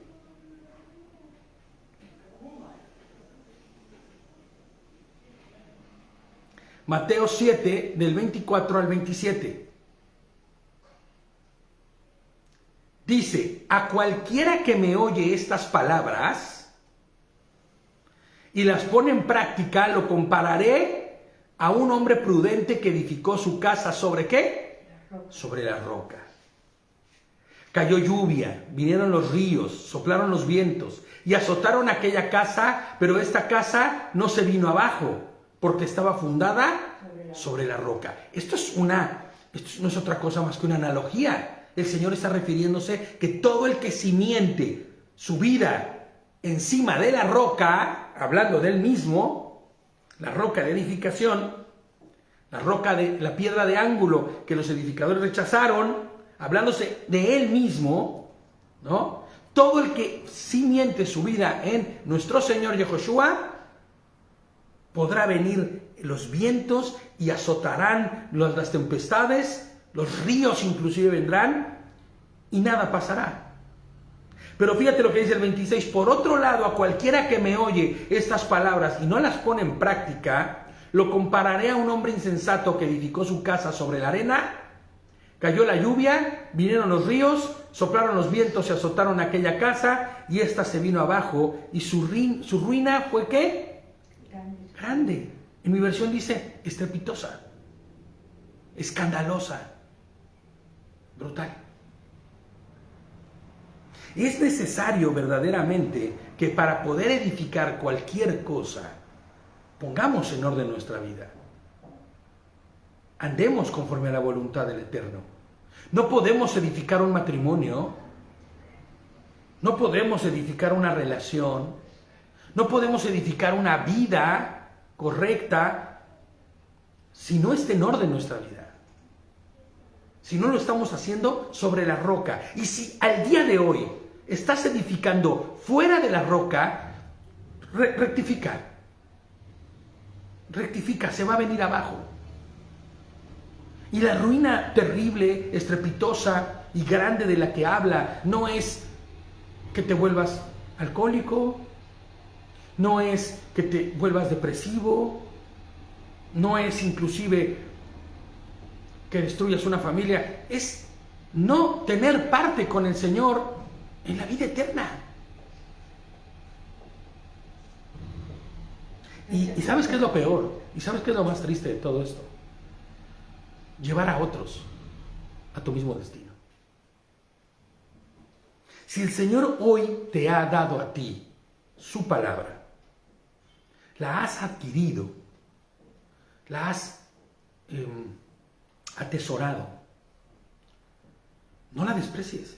Speaker 1: Mateo 7, del 24 al 27. Dice, a cualquiera que me oye estas palabras y las pone en práctica, lo compararé a un hombre prudente que edificó su casa ¿sobre qué? Sobre la roca. Cayó lluvia, vinieron los ríos, soplaron los vientos y azotaron aquella casa, pero esta casa no se vino abajo, porque estaba fundada sobre la roca. Esto no es otra cosa más que una analogía. El Señor está refiriéndose que todo el que cimiente su vida encima de la roca, hablando del mismo, la roca de edificación, la piedra de ángulo que los edificadores rechazaron, hablándose de él mismo, ¿no? Todo el que cimiente su vida en nuestro Señor Yahushua, podrá venir los vientos y azotarán las tempestades, los ríos inclusive vendrán y nada pasará. Pero fíjate lo que dice el 26, por otro lado, a cualquiera que me oye estas palabras y no las pone en práctica, lo compararé a un hombre insensato que edificó su casa sobre la arena, cayó la lluvia, vinieron los ríos, soplaron los vientos y azotaron aquella casa y ésta se vino abajo y su ruina fue ¿qué? Grande. En mi versión dice estrepitosa, escandalosa, brutal. Es necesario verdaderamente que para poder edificar cualquier cosa, pongamos en orden nuestra vida. Andemos conforme a la voluntad del Eterno. No podemos edificar un matrimonio, no podemos edificar una relación, no podemos edificar una vida correcta si no está en orden nuestra vida. Si no lo estamos haciendo sobre la roca. Y si al día de hoy estás edificando fuera de la roca, rectifica. Rectifica, se va a venir abajo. Y la ruina terrible, estrepitosa y grande de la que habla no es que te vuelvas alcohólico, no es que te vuelvas depresivo, no es inclusive que destruyas una familia, es no tener parte con el Señor en la vida eterna. Y ¿sabes qué es lo peor? ¿Y sabes qué es lo más triste de todo esto? Llevar a otros a tu mismo destino. Si el Señor hoy te ha dado a ti su palabra, la has adquirido, la has atesorado, no la desprecies,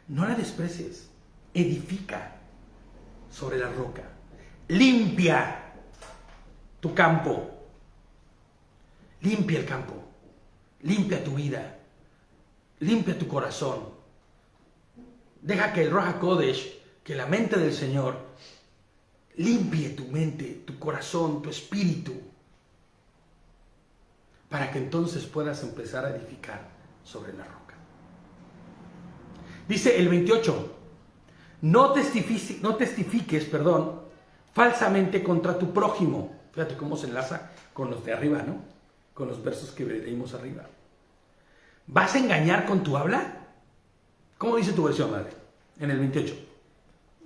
Speaker 1: no la desprecies, edifica sobre la roca, limpia tu campo, limpia el campo, limpia tu vida, limpia tu corazón, deja que el Ruach HaKodesh, que la mente del Señor, limpie tu mente, tu corazón, tu espíritu, para que entonces puedas empezar a edificar sobre la roca. Dice el 28, no testifiques, falsamente contra tu prójimo. Fíjate cómo se enlaza con los de arriba, ¿no? Con los versos que leímos arriba. ¿Vas a engañar con tu habla? ¿Cómo dice tu versión, madre? En el 28.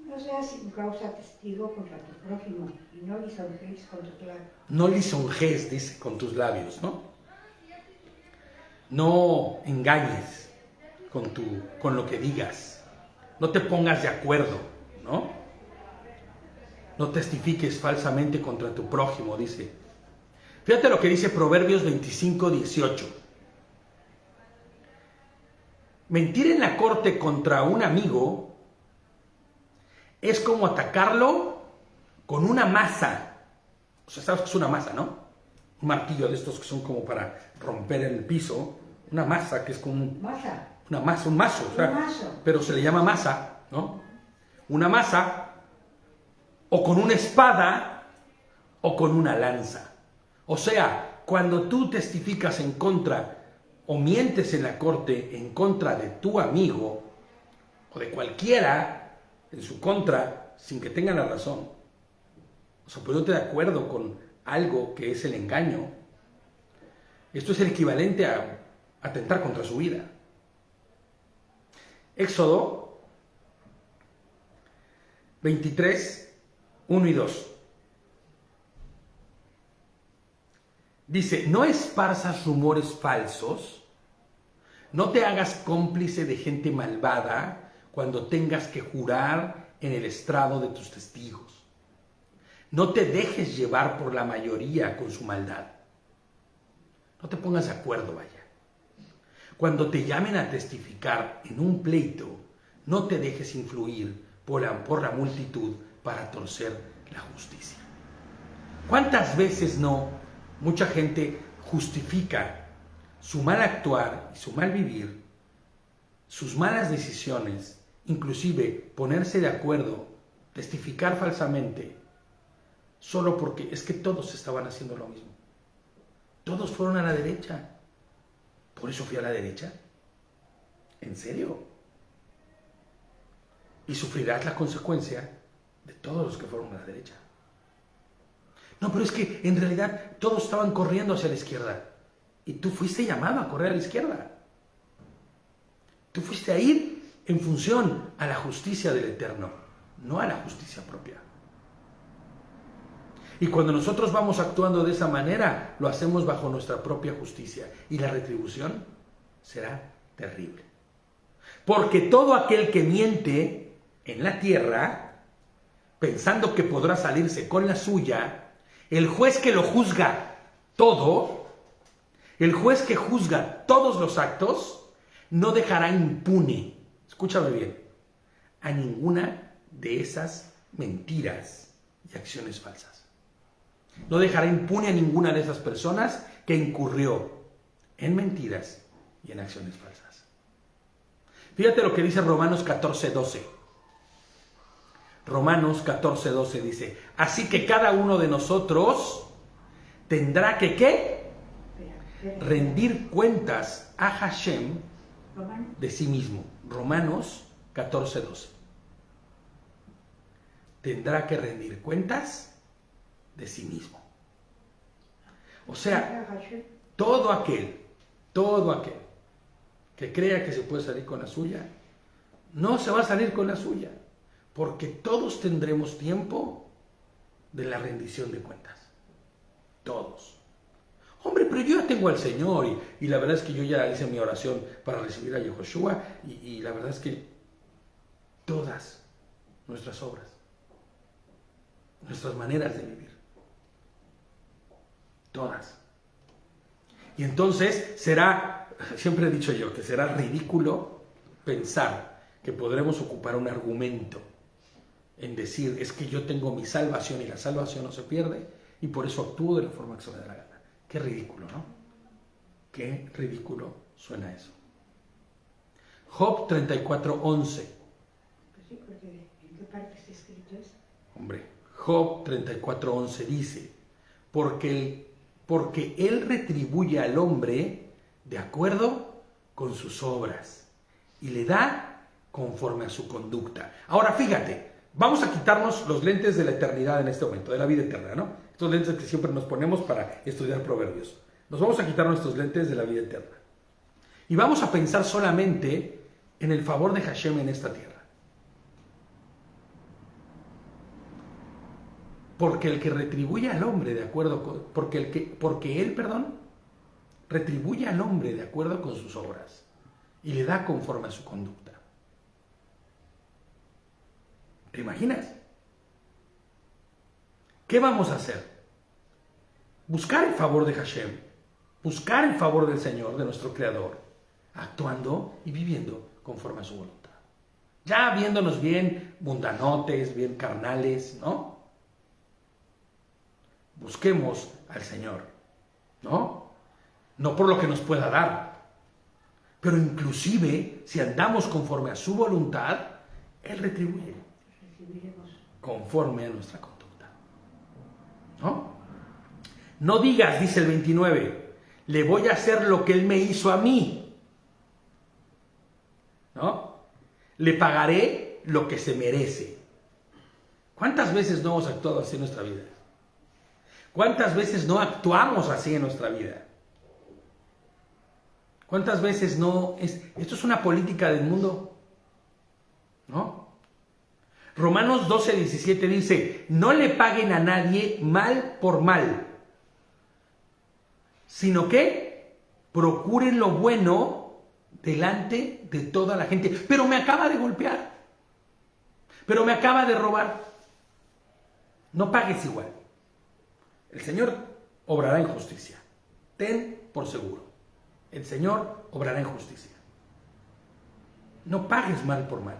Speaker 2: No seas sin causa testigo contra tu prójimo y no lisonjees con tus labios.
Speaker 1: No lisonjees, dice, con tus labios, ¿no? No engañes con lo que digas. No te pongas de acuerdo, ¿no? No testifiques falsamente contra tu prójimo, dice. Fíjate lo que dice Proverbios 25, 18. mentir en la corte contra un amigo es como atacarlo con una masa. O sea, sabes que es una masa, ¿no? Un martillo de estos que son como para romper el piso. Una masa que es como una masa, un mazo. O sea,
Speaker 2: un mazo.
Speaker 1: pero se le llama masa, ¿no? Una masa, o con una espada, o con una lanza. O sea, cuando tú testificas en contra o mientes en la corte en contra de tu amigo o de cualquiera en su contra sin que tengan la razón, o sea, poniéndote de acuerdo con algo que es el engaño, esto es el equivalente a atentar contra su vida. Éxodo 23, 1 y 2. Dice, no esparzas rumores falsos, no te hagas cómplice de gente malvada cuando tengas que jurar en el estrado de tus testigos. No te dejes llevar por la mayoría con su maldad. No te pongas de acuerdo, vaya. Cuando te llamen a testificar en un pleito, no te dejes influir por la multitud para torcer la justicia. ¿Cuántas veces no? Mucha gente justifica su mal actuar y su mal vivir, sus malas decisiones, inclusive ponerse de acuerdo, testificar falsamente, solo porque es que todos estaban haciendo lo mismo. Todos fueron a la derecha. ¿Por eso fui a la derecha? ¿En serio? Y sufrirás la consecuencia de todos los que fueron a la derecha. No, pero es que en realidad todos estaban corriendo hacia la izquierda. Y tú fuiste llamado a correr a la izquierda. Tú fuiste a ir en función a la justicia del Eterno, no a la justicia propia. Y cuando nosotros vamos actuando de esa manera, lo hacemos bajo nuestra propia justicia. Y la retribución será terrible. Porque todo aquel que miente en la tierra, pensando que podrá salirse con la suya, el juez que lo juzga todo, el juez que juzga todos los actos, no dejará impune, escúchame bien, a ninguna de esas mentiras y acciones falsas. No dejará impune a ninguna de esas personas que incurrió en mentiras y en acciones falsas. Fíjate lo que dice Romanos 14:12. Romanos 14:12 dice, así que cada uno de nosotros tendrá que, ¿qué? Rendir cuentas a Hashem de sí mismo. Romanos 14:12. Tendrá que rendir cuentas de sí mismo. O sea, todo aquel que crea que se puede salir con la suya, no se va a salir con la suya. Porque todos tendremos tiempo de la rendición de cuentas. Todos. Hombre, pero yo ya tengo al Señor y la verdad es que yo ya hice mi oración para recibir a Yehoshua y la verdad es que todas nuestras obras, nuestras maneras de vivir, todas. Y entonces será, siempre he dicho yo, que será ridículo pensar que podremos ocupar un argumento en decir, es que yo tengo mi salvación y la salvación no se pierde y por eso actúo de la forma que se me da la gana. Qué ridículo, ¿no? Qué ridículo suena eso. Job 34:11.
Speaker 2: Pues sí, porque ¿en qué parte está escrito eso?
Speaker 1: Hombre, Job 34:11 dice, porque él retribuye al hombre de acuerdo con sus obras y le da conforme a su conducta. Ahora fíjate, vamos a quitarnos los lentes de la eternidad en este momento, de la vida eterna, ¿no? Estos lentes que siempre nos ponemos para estudiar proverbios. Nos vamos a quitar nuestros lentes de la vida eterna. Y vamos a pensar solamente en el favor de Hashem en esta tierra. Porque el que retribuye al hombre de acuerdo con... Porque él, retribuye al hombre de acuerdo con sus obras y le da conforme a su conducta. ¿Te imaginas? ¿Qué vamos a hacer? Buscar el favor de Hashem, buscar el favor del Señor, de nuestro Creador, actuando y viviendo conforme a su voluntad. Ya viéndonos bien mundanotes, bien carnales, ¿no? Busquemos al Señor, ¿no? No por lo que nos pueda dar, pero inclusive si andamos conforme a su voluntad, Él retribuye conforme a nuestra conducta, ¿no? No digas, dice el 29, le voy a hacer lo que Él me hizo a mí, ¿no? Le pagaré lo que se merece. ¿Cuántas veces no hemos actuado así en nuestra vida? ¿Cuántas veces no actuamos así en nuestra vida? ¿Cuántas veces no es? Esto es una política del mundo, ¿no? Romanos 12:17 dice, no le paguen a nadie mal por mal, sino que procuren lo bueno delante de toda la gente. Pero me acaba de golpear, pero me acaba de robar. No pagues igual. El Señor obrará en justicia. Ten por seguro. El Señor obrará en justicia. No pagues mal por mal.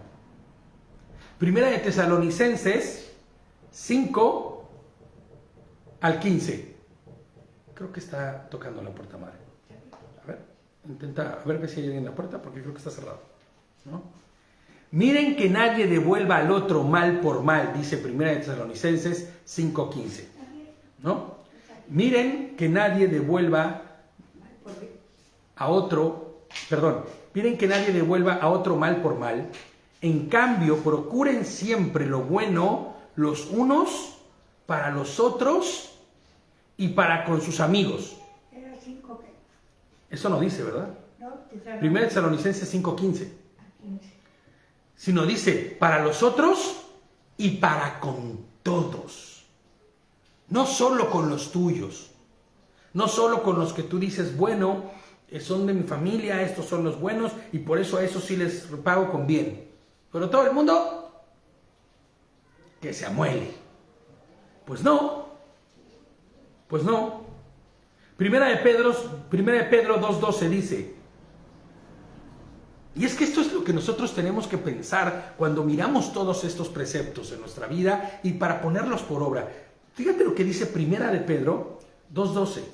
Speaker 1: Primera de Tesalonicenses 5 al 15. Creo que está tocando la puerta, madre. A ver, intenta, a ver si hay alguien en la puerta, porque creo que está cerrado, ¿no? Miren que nadie devuelva al otro mal por mal, dice Primera de Tesalonicenses 5:15, ¿no? Miren que nadie devuelva a otro, miren que nadie devuelva a otro mal por mal. En cambio, procuren siempre lo bueno los unos para los otros y para con sus amigos.
Speaker 2: ¿Era 5 qué?
Speaker 1: Eso no dice, ¿verdad?
Speaker 2: No,
Speaker 1: Primera de Tesalonicenses 5:15. Sino dice, para los otros y para con todos. No solo con los tuyos. No solo con los que tú dices, bueno, son de mi familia, estos son los buenos, y por eso a esos sí les pago con bien. Pero todo el mundo, que se amuele. Pues no. Pues no. Primera de Pedro 2:12 dice, y es que esto es lo que nosotros tenemos que pensar cuando miramos todos estos preceptos en nuestra vida y para ponerlos por obra. Fíjate lo que dice Primera de Pedro 2:12.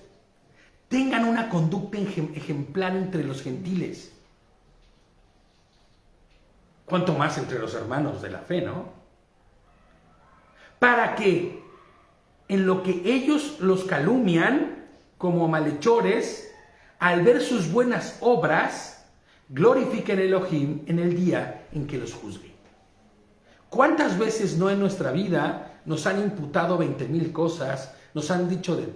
Speaker 1: Tengan una conducta ejemplar entre los gentiles. Cuanto más entre los hermanos de la fe, ¿no? Para que en lo que ellos los calumnian como malhechores, al ver sus buenas obras, glorifiquen a Elohim en el día en que los juzgue. ¿Cuántas veces no en nuestra vida nos han imputado 20,000 cosas, nos han dicho de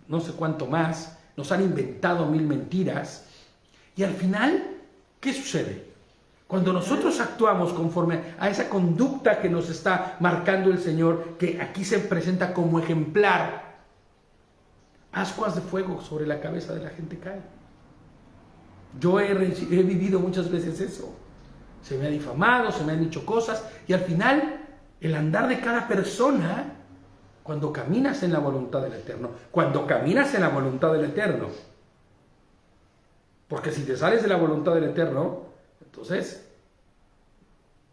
Speaker 1: no sé cuánto más, nos han inventado 1000 mentiras, y al final, ¿qué sucede? Cuando nosotros actuamos conforme a esa conducta que nos está marcando el Señor, que aquí se presenta como ejemplar, ascuas de fuego sobre la cabeza de la gente caen. Yo he vivido muchas veces eso. Se me ha difamado, se me han dicho cosas, y al final, el andar de cada persona, cuando caminas en la voluntad del Eterno, porque si te sales de la voluntad del Eterno, entonces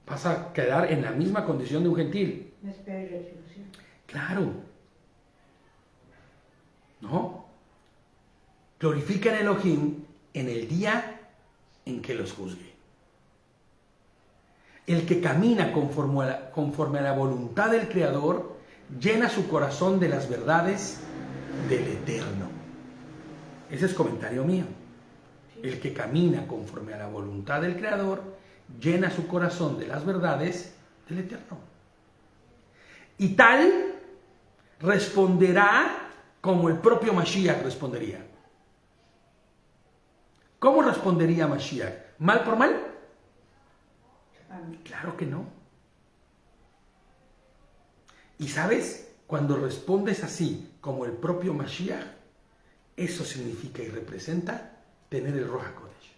Speaker 1: vas a quedar en la misma condición de un gentil.
Speaker 2: No esperes retribución.
Speaker 1: Claro. ¿No? Glorifican a Elohim en el día en que los juzgue. El que camina conforme a la voluntad del Creador llena su corazón de las verdades del Eterno. Ese es comentario mío. El que camina conforme a la voluntad del Creador llena su corazón de las verdades del Eterno. Y tal responderá como el propio Mashiach respondería. ¿Cómo respondería Mashiach? ¿Mal por mal? Claro que no. Y sabes, cuando respondes así como el propio Mashiach, eso significa y representa tener el Ruach HaKodesh,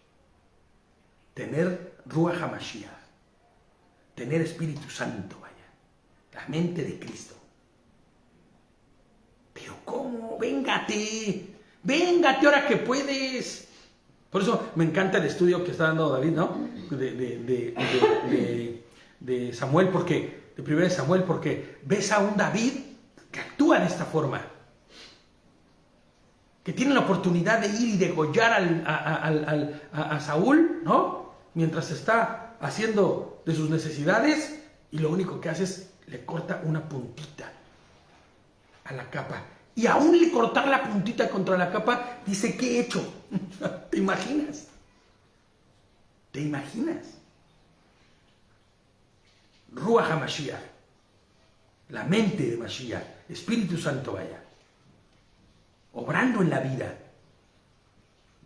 Speaker 1: tener Ruach HaMashiach, tener Espíritu Santo, vaya, la mente de Cristo. Pero ¿cómo? Véngate ahora que puedes. Por eso me encanta el estudio que está dando David, ¿no? De Samuel, porque, de 1 Samuel, porque ves a un David que actúa de esta forma. Que tiene la oportunidad de ir y degollar a Saúl, ¿no? Mientras está haciendo de sus necesidades, y lo único que hace es le corta una puntita a la capa. Y aún le cortar la puntita contra la capa, dice, ¿qué he hecho? ¿Te imaginas? ¿Te imaginas? Ruach HaMashiach, la mente de Mashiach, Espíritu Santo vaya, obrando en la vida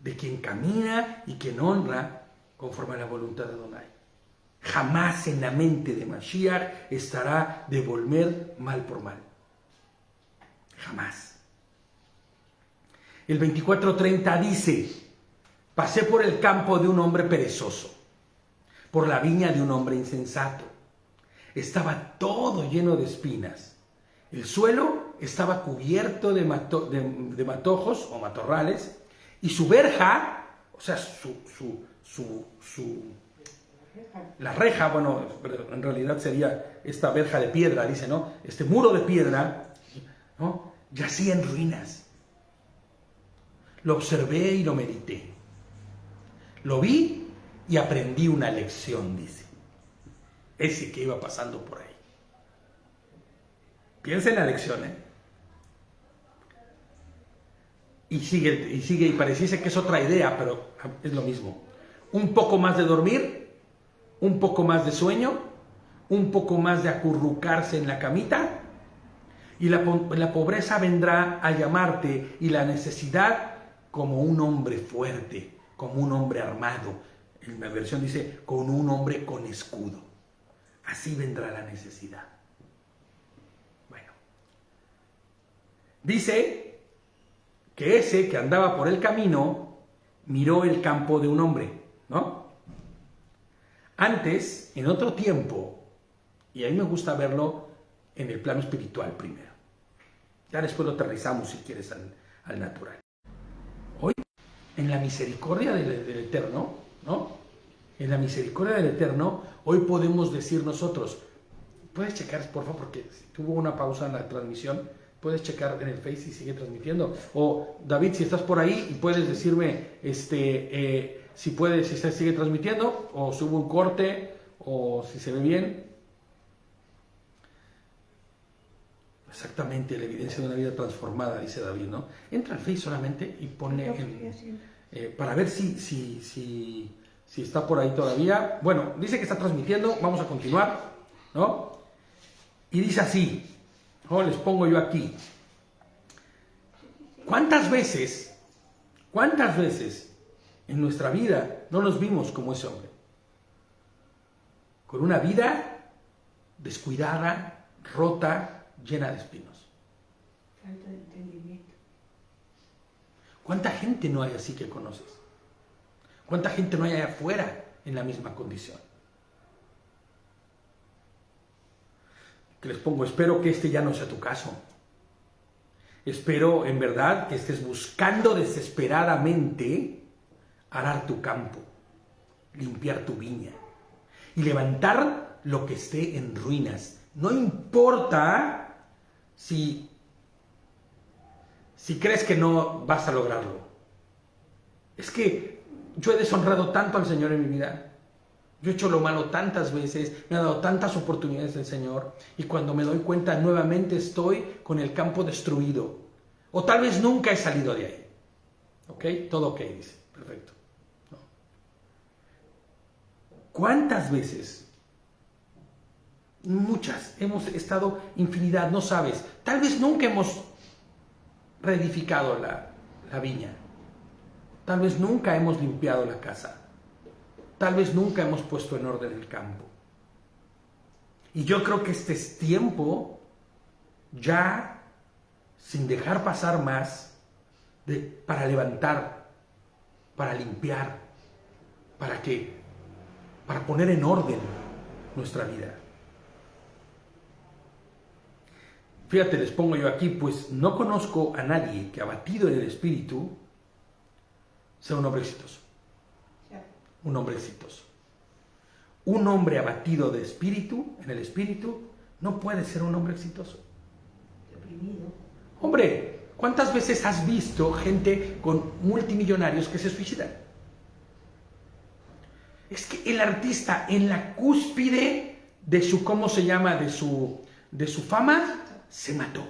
Speaker 1: de quien camina y quien honra conforme a la voluntad de Adonai. Jamás en la mente de Mashiach estará devolver mal por mal. Jamás. El 24:30 dice, pasé por el campo de un hombre perezoso, por la viña de un hombre insensato. Estaba todo lleno de espinas. El suelo estaba cubierto de matojos o matorrales, y su verja, o sea, la reja, bueno, en realidad sería esta verja de piedra, dice, ¿no? Este muro de piedra, ¿no? Yacía en ruinas. Lo observé y lo medité. Lo vi y aprendí una lección, dice. Ese que iba pasando por ahí. Piensa en la lección, ¿eh? Y sigue, y pareciese que es otra idea, pero es lo mismo. Un poco más de dormir, un poco más de sueño, un poco más de acurrucarse en la camita, y la pobreza vendrá a llamarte, y la necesidad como un hombre fuerte, como un hombre armado. En la versión dice, con un hombre con escudo. Así vendrá la necesidad. Bueno. Dice que ese que andaba por el camino miró el campo de un hombre, ¿no? Antes, en otro tiempo, y a mí me gusta verlo en el plano espiritual primero. Ya después lo aterrizamos, si quieres, al natural. Hoy, en la misericordia del Eterno, ¿no? En la misericordia del Eterno, hoy podemos decir nosotros, puedes checar, por favor, porque tuvo una pausa en la transmisión, puedes checar en el Face si sigue transmitiendo. O David, si estás por ahí y puedes decirme si se sigue transmitiendo, o si hubo un corte, o si se ve bien. Exactamente, la evidencia de una vida transformada, dice David, ¿no? Entra al Face solamente y ponle para ver si está por ahí todavía. Bueno, dice que está transmitiendo, vamos a continuar, ¿no? Y dice así, ¿no? Les pongo yo aquí. ¿Cuántas veces en nuestra vida no nos vimos como ese hombre? Con una vida descuidada, rota, llena de espinos.
Speaker 2: Falta de entendimiento.
Speaker 1: ¿Cuánta gente no hay así que conoces? ¿Cuánta gente no hay allá afuera en la misma condición? Que les pongo, espero que este ya no sea tu caso. Espero en verdad que estés buscando desesperadamente arar tu campo, limpiar tu viña y levantar lo que esté en ruinas. No importa si crees que no vas a lograrlo. Es que yo he deshonrado tanto al Señor en mi vida. Yo he hecho lo malo tantas veces, me ha dado tantas oportunidades el Señor, y cuando me doy cuenta nuevamente estoy con el campo destruido. O tal vez nunca he salido de ahí. ¿Ok? Todo ok, dice. Perfecto. ¿No? ¿Cuántas veces? Muchas. Hemos estado infinidad, no sabes. Tal vez nunca hemos reedificado la viña. Tal vez nunca hemos limpiado la casa. Tal vez nunca hemos puesto en orden el campo. Y yo creo que este es tiempo, ya sin dejar pasar más, para levantar, para limpiar, para poner en orden nuestra vida. Fíjate, les pongo yo aquí, pues no conozco a nadie que abatido en el espíritu sea un hombre exitoso. un hombre exitoso. Un hombre abatido de espíritu, en el espíritu, no puede ser un hombre exitoso.
Speaker 2: Deprimido.
Speaker 1: Hombre, ¿cuántas veces has visto gente con multimillonarios que se suicidan? Es que el artista en la cúspide de su, ¿cómo se llama? De su fama, se mató.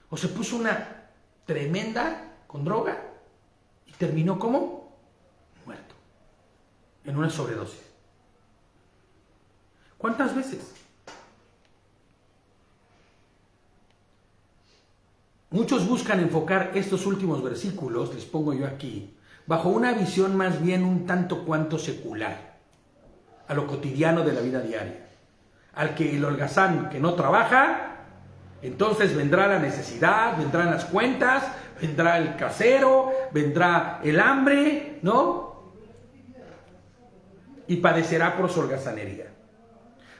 Speaker 1: O se puso una tremenda con droga y terminó como muerto, en una sobredosis. ¿Cuántas veces? Muchos buscan enfocar estos últimos versículos, les pongo yo aquí, bajo una visión más bien un tanto cuanto secular, a lo cotidiano de la vida diaria. Al que el holgazán que no trabaja, entonces vendrá la necesidad, vendrán las cuentas, vendrá el casero, vendrá el hambre, ¿no? Y padecerá por su holgazanería.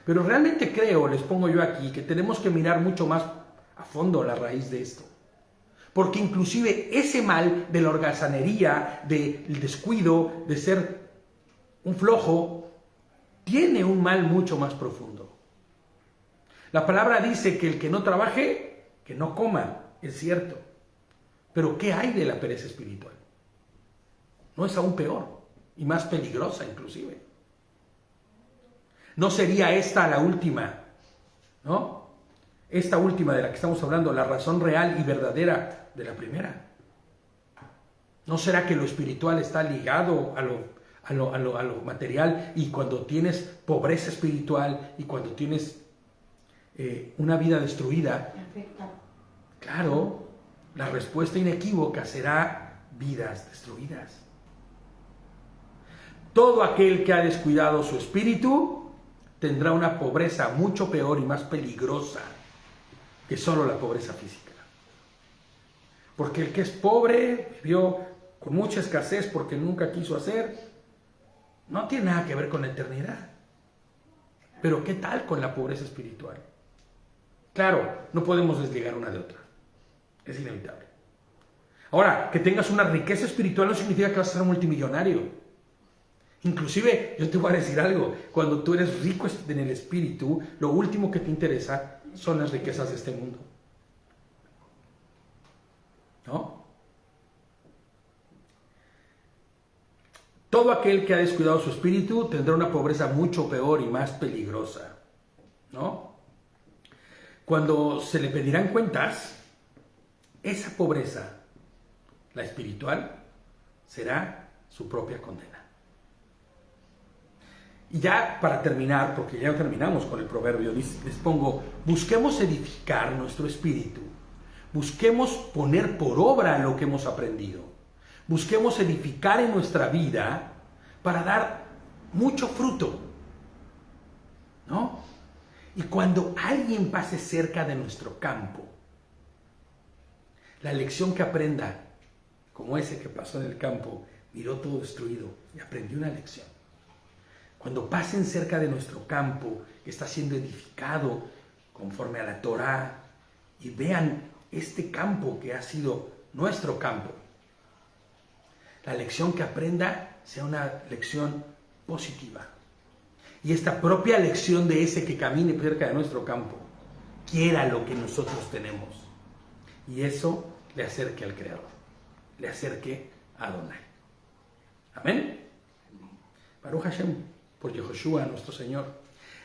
Speaker 1: Pero realmente creo, les pongo yo aquí, que tenemos que mirar mucho más a fondo la raíz de esto. Porque inclusive ese mal de la holgazanería, del descuido, de ser un flojo, tiene un mal mucho más profundo. La palabra dice que el que no trabaje, que no coma, es cierto. Pero ¿qué hay de la pereza espiritual? ¿No es aún peor y más peligrosa inclusive? ¿No sería esta la última, no? Esta última de la que estamos hablando, la razón real y verdadera de la primera. ¿No será que lo espiritual está ligado a lo material, y cuando tienes pobreza espiritual y cuando tienes una vida destruida, claro, la respuesta inequívoca será vidas destruidas? Todo aquel que ha descuidado su espíritu tendrá una pobreza mucho peor y más peligrosa que solo la pobreza física. Porque el que es pobre, vivió con mucha escasez porque nunca quiso hacer, no tiene nada que ver con la eternidad. Pero ¿qué tal con la pobreza espiritual? Claro, no podemos desligar una de otra. Es inevitable. Ahora, que tengas una riqueza espiritual no significa que vas a ser multimillonario. Inclusive, yo te voy a decir algo, cuando tú eres rico en el espíritu, lo último que te interesa son las riquezas de este mundo. ¿No? Todo aquel que ha descuidado su espíritu tendrá una pobreza mucho peor y más peligrosa. ¿No? Cuando se le pedirán cuentas, esa pobreza, la espiritual, será su propia condena. Y ya para terminar, porque ya terminamos con el proverbio, les pongo, busquemos edificar nuestro espíritu, busquemos poner por obra lo que hemos aprendido, busquemos edificar en nuestra vida para dar mucho fruto, ¿no? Y cuando alguien pase cerca de nuestro campo, la lección que aprenda, como ese que pasó en el campo, miró todo destruido y aprendió una lección. Cuando pasen cerca de nuestro campo, que está siendo edificado conforme a la Torá, y vean este campo que ha sido nuestro campo, la lección que aprenda sea una lección positiva. Y esta propia lección de ese que camine cerca de nuestro campo, quiera lo que nosotros tenemos. Y eso le acerque al Creador, le acerque a Adonai. Amén. Baruch Hashem, por Yehoshua, nuestro Señor.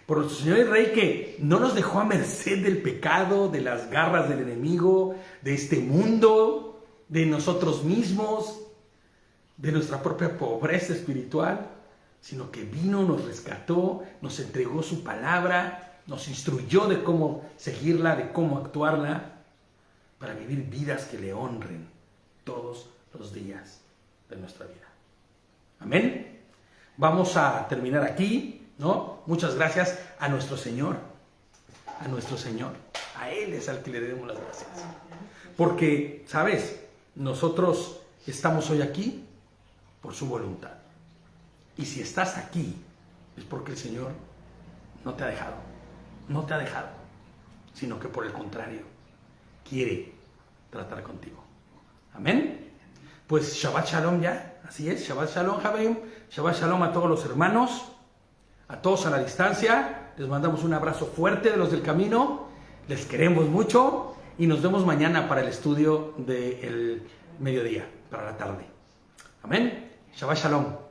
Speaker 1: Por nuestro Señor y Rey, que no nos dejó a merced del pecado, de las garras del enemigo, de este mundo, de nosotros mismos, de nuestra propia pobreza espiritual, sino que vino, nos rescató, nos entregó su palabra, nos instruyó de cómo seguirla, de cómo actuarla, para vivir vidas que le honren todos los días de nuestra vida. Amén. Vamos a terminar aquí, ¿no? Muchas gracias a nuestro Señor, a nuestro Señor. A Él es al que le debemos las gracias. Porque, ¿sabes? Nosotros estamos hoy aquí por su voluntad. Y si estás aquí, es porque el Señor no te ha dejado. No te ha dejado. Sino que por el contrario, quiere tratar contigo. Amén. Pues Shabbat Shalom ya. Así es, Shabbat Shalom, Javeim. Shabbat Shalom a todos los hermanos, a todos a la distancia. Les mandamos un abrazo fuerte de los del camino. Les queremos mucho y nos vemos mañana para el estudio del mediodía, para la tarde. Amén. Shabbat Shalom.